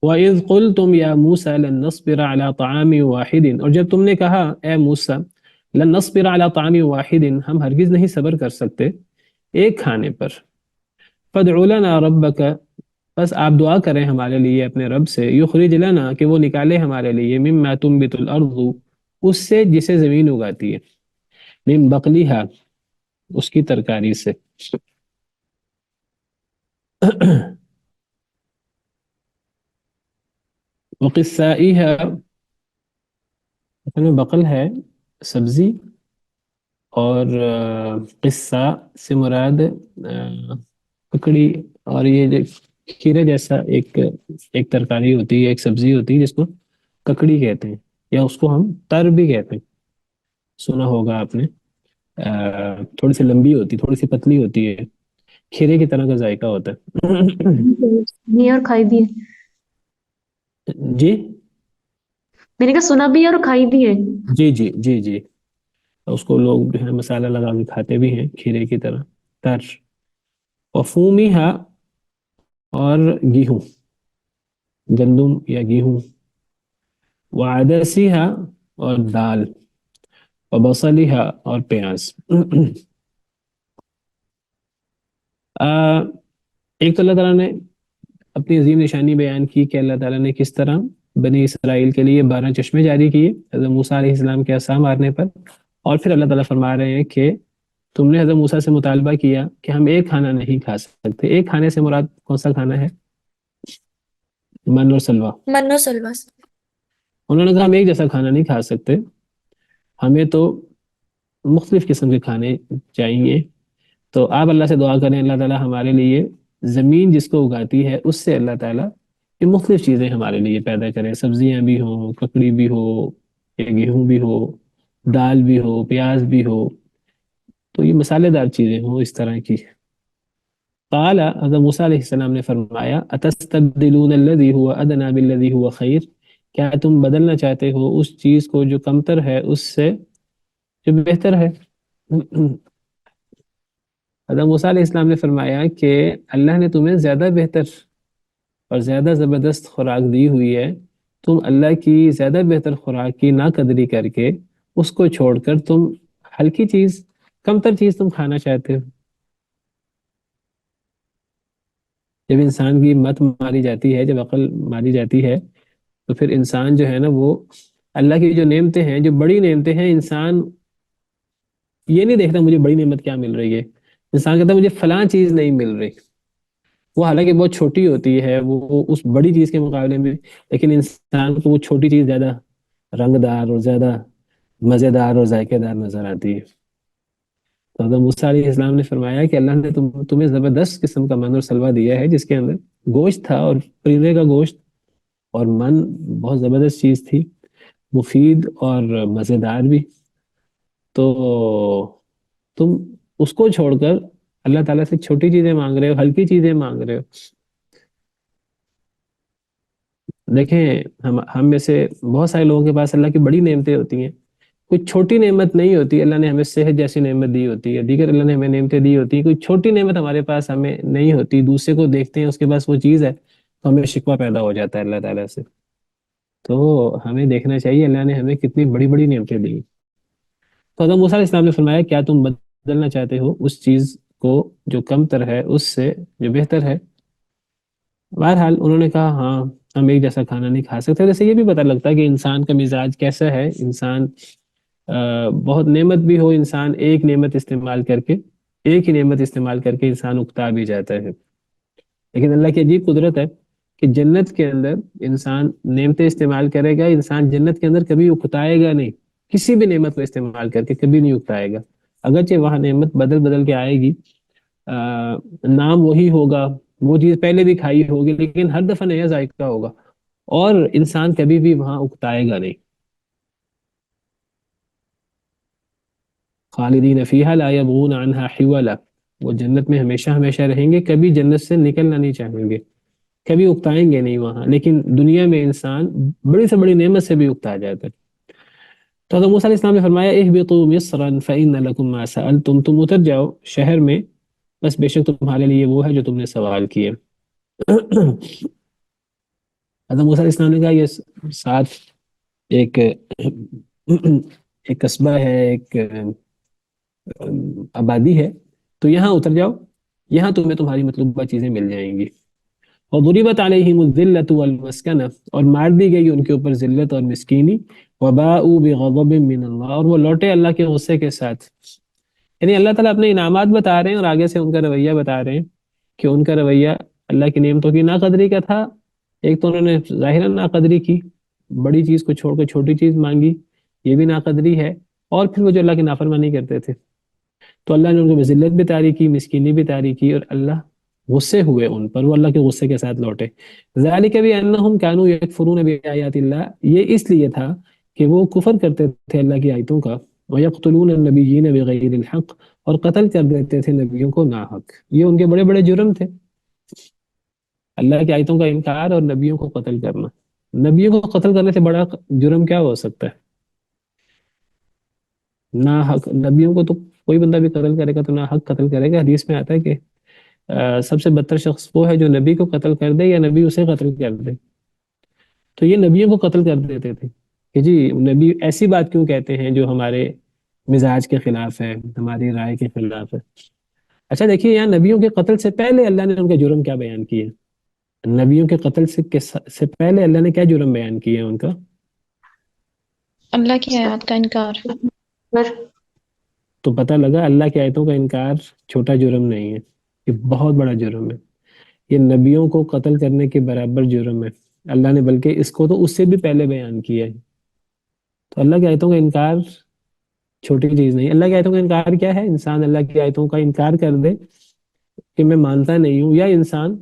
وَإِذْ قُلْتُمْ يَا مُوسَى لَن نَّصْبِرَ عَلَىٰ طَعَامٍ وَاحِدٍ، اور جب تم نے کہا اے موسیٰ لن نصبر علی طعام واحد، ہم ہرگز نہیں صبر کر سکتے ایک کھانے پر. فادع لنا ربک، بس آپ دعا کریں ہمارے لیے اپنے رب سے، یخرج لنا، کہ وہ نکالے ہمارے لیے، مما تنبت الارض، اس سے جسے زمین اگاتی ہے، من بقلیہا، اس کی ترکاری سے. وقثائیہا، اصل میں بقل ہے سبزی، اور قصہ سے مراد ککڑی، اور یہ جو کھیرے جیسا ایک ترکاری ہوتی ہے، ایک سبزی ہوتی ہے جس کو ککڑی کہتے ہیں، یا اس کو ہم تر بھی کہتے ہیں. سنا ہوگا آپ نے. تھوڑی سی لمبی ہوتی، تھوڑی سی پتلی ہوتی ہے، کھیرے کی طرح کا ذائقہ ہوتا ہے. نہیں اور کھائی بھی ہے. جی میں نے کہا سنا بھی ہے اور کھائی بھی ہے. جی جی جی جی اس کو لوگ جو ہے مسالہ لگا کے کھاتے بھی ہیں کھیرے کی طرح، تر. وفومیہا، اور گیہوں، گندم یا گیہوں. وعدسیہا، اور دال. وبصلیہا، اور پیاز. ایک تو اللہ تعالیٰ نے اپنی عظیم نشانی بیان کی کہ اللہ تعالیٰ نے کس طرح بنی اسرائیل کے لیے 12 چشمے جاری کیے حضرت موسیٰ علیہ السلام کے عصا مارنے پر. اور پھر اللہ تعالیٰ فرما رہے ہیں کہ تم نے حضرت موسیٰ سے مطالبہ کیا کہ ہم ایک کھانا نہیں کھا سکتے. ایک کھانے سے مراد کون سا کھانا ہے؟ من اور سلوہ. من و سلوہ. انہوں نے کہا ہم ایک جیسا کھانا نہیں کھا سکتے، ہمیں تو مختلف قسم کے کھانے چاہیے. تو آپ اللہ سے دعا کریں اللہ تعالیٰ ہمارے لیے زمین جس کو اگاتی ہے اس سے اللہ تعالیٰ یہ مختلف چیزیں ہمارے لیے پیدا کریں، سبزیاں بھی ہوں، ککڑی بھی ہو، گیہوں بھی ہو، دال بھی ہو، پیاز بھی ہو، تو یہ مسالے دار چیزیں ہوں اس طرح کی. قال، حضرت موسیٰ علیہ السلام نے فرمایا اتستبدلون الذی هو ادنی بالذی هو خیر، کیا تم بدلنا چاہتے ہو اس چیز کو جو کمتر ہے اس سے جو بہتر ہے. حضرت موسیٰ علیہ السلام نے فرمایا کہ اللہ نے تمہیں زیادہ بہتر اور زیادہ زبردست خوراک دی ہوئی ہے، تم اللہ کی زیادہ بہتر خوراک کی ناقدری کر کے اس کو چھوڑ کر تم ہلکی چیز، کمتر چیز تم کھانا چاہتے ہو. جب انسان کی مت ماری جاتی ہے، جب عقل ماری جاتی ہے، تو پھر انسان جو ہے نا وہ اللہ کی جو نعمتیں ہیں، جو بڑی نعمتیں ہیں، انسان یہ نہیں دیکھتا مجھے بڑی نعمت کیا مل رہی ہے، انسان کہتا ہے مجھے فلاں چیز نہیں مل رہی، وہ حالانکہ بہت چھوٹی ہوتی ہے وہ اس بڑی چیز کے مقابلے میں، لیکن انسان کو وہ چھوٹی چیز زیادہ رنگ دار اور زیادہ مزیدار اور ذائقے دار نظر آتی ہے۔ تو حضرت موسیٰ علیہ السلام نے فرمایا کہ اللہ نے تمہیں زبردست قسم کا من اور سلوہ دیا ہے، جس کے اندر گوشت تھا، اور پرندے کا گوشت، اور من بہت زبردست چیز تھی، مفید اور مزیدار بھی، تو تم اس کو چھوڑ کر اللہ تعالیٰ سے چھوٹی چیزیں مانگ رہے ہو، ہلکی چیزیں مانگ رہے ہو۔ دیکھیں ہم میں سے بہت سارے لوگوں کے پاس اللہ کی بڑی نعمتیں ہوتی ہیں، کوئی چھوٹی نعمت نہیں ہوتی، اللہ نے ہمیں صحت جیسی نعمت دی ہوتی ہے، دیگر اللہ نے ہمیں نعمتیں دی ہوتی ہیں، کوئی چھوٹی نعمت ہمارے پاس ہمیں نہیں ہوتی، دوسرے کو دیکھتے ہیں اس کے پاس وہ چیز ہے تو ہمیں شکوہ پیدا ہو جاتا ہے اللہ تعالیٰ سے۔ تو ہمیں دیکھنا چاہیے اللہ نے ہمیں کتنی بڑی بڑی نعمتیں دی۔ تو حضرت موسیٰ علیہ السلام نے فرمایا کیا تم بدلنا چاہتے ہو اس چیز کو جو کم تر ہے اس سے جو بہتر ہے؟ بہرحال انہوں نے کہا ہاں، ہم ایک جیسا کھانا نہیں کھا سکتے۔ جیسے یہ بھی پتہ لگتا ہے کہ انسان کا مزاج کیسا ہے، انسان بہت نعمت بھی ہو، انسان ایک نعمت استعمال کر کے، ایک ہی نعمت استعمال کر کے انسان اکتا بھی جاتا ہے، لیکن اللہ کی عجیب قدرت ہے کہ جنت کے اندر انسان نعمتیں استعمال کرے گا، انسان جنت کے اندر کبھی اکتائے گا نہیں، کسی بھی نعمت کو استعمال کر کے کبھی نہیں اکتائے گا، اگرچہ وہاں نعمت بدل بدل کے آئے گی، نام وہی ہوگا، وہ چیز پہلے بھی کھائی ہوگی، لیکن ہر دفعہ نیا ذائقہ ہوگا، اور انسان کبھی بھی وہاں اکتائے گا نہیں۔ خالدین فیہا لا یبغون عنہا حولا، وہ جنت میں ہمیشہ ہمیشہ رہیں گے، کبھی جنت سے نکلنا نہیں چاہیں گے، کبھی اکتائیں گے نہیں وہاں، لیکن دنیا میں انسان بڑی سے بڑی نعمت سے بھی اکتا جاتا ہے۔ تو حضرت موسیٰ علیہ السلام نے فرمایا اہبطوا مصرا فإن لکم ما سألتم، تم اتر جاؤ شہر میں، بس بے شک تمہارے لیے وہ ہے جو تم نے سوال کیے۔ حضرت موسیٰ علیہ السلام نے کہا یہ ساتھ ایک ایک قصبہ ہے، ایک آبادی ہے، تو یہاں اتر جاؤ، یہاں تمہیں تمہاری مطلوبہ چیزیں مل جائیں گی۔ وضربت علیہم الذلۃ والمسکنہ، اور مار دی گئی ان کے اوپر ذلت اور مسکینی، وباءوا بغضب من اللہ، اور وہ لوٹے اللہ کے غصے کے ساتھ۔ یعنی اللہ تعالیٰ اپنے انعامات بتا رہے ہیں اور آگے سے ان کا رویہ بتا رہے ہیں کہ ان کا رویہ اللہ کی نعمتوں کی ناقدری کا تھا۔ ایک تو انہوں نے ظاہراً ناقدری کی، بڑی چیز کو چھوڑ کر چھوٹی چیز مانگی، یہ بھی ناقدری ہے، اور پھر وہ جو اللہ کی نافرمانی کرتے تھے، تو اللہ نے ان کو ذلت بھی طاری کی، مسکینی بھی طاری کی، اور اللہ غصے ہوئے ان پر، وہ اللہ کے غصے کے ساتھ لوٹے۔ ذالک بانہم کانوا یکفرون بآیات اللہ، یہ اس لیے تھا کہ وہ کفر کرتے تھے اللہ کی آیتوں کا، ویقتلون النبیین بغیر الحق، اور قتل کر دیتے تھے نبیوں کو ناحق، یہ ان کے بڑے بڑے جرم تھے، اللہ کی آیتوں کا انکار اور نبیوں کو قتل کرنا۔ نبیوں کو قتل کرنے سے بڑا جرم کیا ہو سکتا ہے؟ ناحق نبیوں کو تو کوئی بندہ بھی قتل کرے گا تو ناحق قتل کرے گا۔ حدیث میں آتا ہے کہ سب سے بدتر شخص وہ ہے جو نبی کو قتل کر دے یا نبی اسے قتل کر دے، تو یہ نبیوں کو قتل کر دیتے تھے کہ جی نبی ایسی بات کیوں کہتے ہیں جو ہمارے مزاج کے خلاف ہے، ہماری رائے کے خلاف ہے۔ اچھا دیکھیے یہاں نبیوں کے قتل سے پہلے اللہ نے ان کے جرم کیا بیان کیے، نبیوں کے قتل سے پہلے اللہ نے کیا جرم بیان کیے ان کا؟ اللہ کی آیات کا انکار۔ تو پتہ لگا اللہ کی آیتوں کا انکار چھوٹا جرم نہیں ہے، یہ بہت بڑا جرم ہے، یہ نبیوں کو قتل کرنے کے برابر جرم ہے۔ اللہ نے بلکہ اس کو تو اس سے بھی پہلے بیان کیا ہے۔ تو اللہ کی آیتوں کا انکار چھوٹی چیز نہیں۔ اللہ کی آیتوں کا انکار کیا ہے؟ انسان اللہ کی آیتوں کا انکار کر دے کہ میں مانتا نہیں ہوں، یا انسان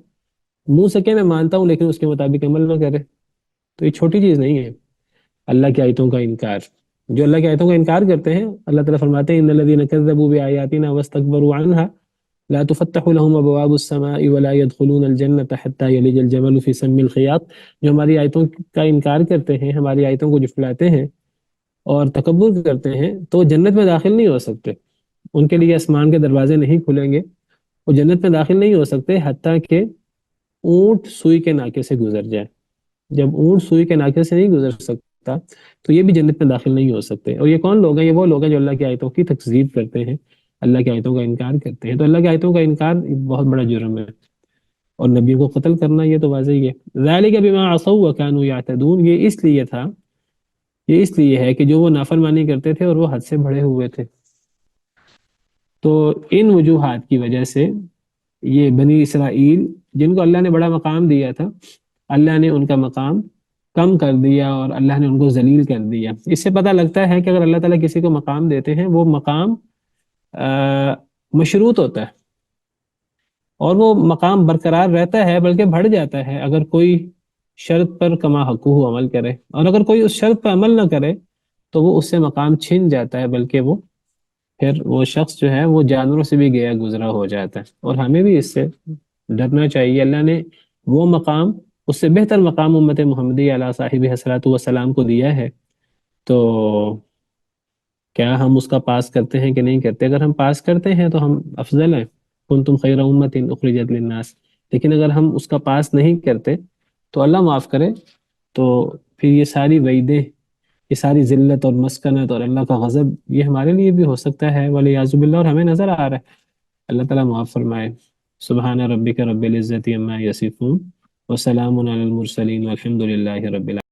منہ سے کہ میں مانتا ہوں لیکن اس کے مطابق عمل نہ کرے، تو یہ چھوٹی چیز نہیں ہے اللہ کی آیتوں کا انکار۔ جو اللہ کی آیتوں کا انکار کرتے ہیں، اللہ تعالیٰ فرماتے ہیں ان الذین کذبوا بآیاتنا واستکبروا عنها لا تفتح لهم ابواب السماء ولا يدخلون الجنة حتى يلج الجمل في سم الخياط، جو ہماری آیتوں کا انکار کرتے ہیں، ہماری آیتوں کو جھٹلاتے ہیں اور تکبر کرتے ہیں، تو وہ جنت میں داخل نہیں ہو سکتے، ان کے لیے آسمان کے دروازے نہیں کھلیں گے، وہ جنت میں داخل نہیں ہو سکتے حتیٰ کہ اونٹ سوئی کے ناکے سے گزر جائے۔ جب اونٹ سوئی کے ناکے سے نہیں گزر سکتا تو یہ بھی جنت میں داخل نہیں ہو سکتے۔ اور یہ کون لوگ ہیں؟ یہ وہ لوگ ہیں جو اللہ کی آیتوں کی تکذیب کرتے ہیں، اللہ کی آیتوں کا انکار کرتے ہیں۔ تو اللہ کی آیتوں کا انکار بہت بڑا جرم ہے۔ اور نبیوں کو قتل کرنا یہ تو واضح ہی ہے. ذالک بما عصوا وکانوا یعتدون، یہ اس لیے تھا، یہ اس لیے ہے کہ جو وہ نافرمانی کرتے تھے اور وہ حد سے بڑھے ہوئے تھے. تو ان وجوہات کی وجہ سے یہ بنی اسرائیل جن کو اللہ نے بڑا مقام دیا تھا، اللہ نے ان کا مقام کم کر دیا اور اللہ نے ان کو ذلیل کر دیا. اس سے پتہ لگتا ہے کہ اگر اللہ تعالیٰ کسی کو مقام دیتے ہیں وہ مقام مشروط ہوتا ہے اور وہ مقام برقرار رہتا ہے، بلکہ بڑھ جاتا ہے اگر کوئی شرط پر کما حقوق عمل کرے، اور اگر کوئی اس شرط پر عمل نہ کرے تو وہ اس سے مقام چھن جاتا ہے، بلکہ وہ پھر وہ شخص جو ہے وہ جانوروں سے بھی گیا گزرا ہو جاتا ہے. اور ہمیں بھی اس سے ڈرنا چاہیے. اللہ نے وہ مقام، اس سے بہتر مقام امت محمدی علیہ صاحب حضرات والسلام کو دیا ہے، تو کیا ہم اس کا پاس کرتے ہیں کہ نہیں کرتے؟ اگر ہم پاس کرتے ہیں تو ہم افضل ہیں، کنتم خیر امت اخرجت للناس. لیکن اگر ہم اس کا پاس نہیں کرتے تو اللہ معاف کرے، تو پھر یہ ساری وعیدیں، یہ ساری ذلت اور مسکنت اور اللہ کا غضب یہ ہمارے لیے بھی ہو سکتا ہے ولیعاذ باللہ، اور ہمیں نظر آ رہا ہے. اللہ تعالیٰ معاف فرمائے. سبحان ربک رب العزت عما یصفون وسلام علی المرسلین والحمد للہ رب العالمین.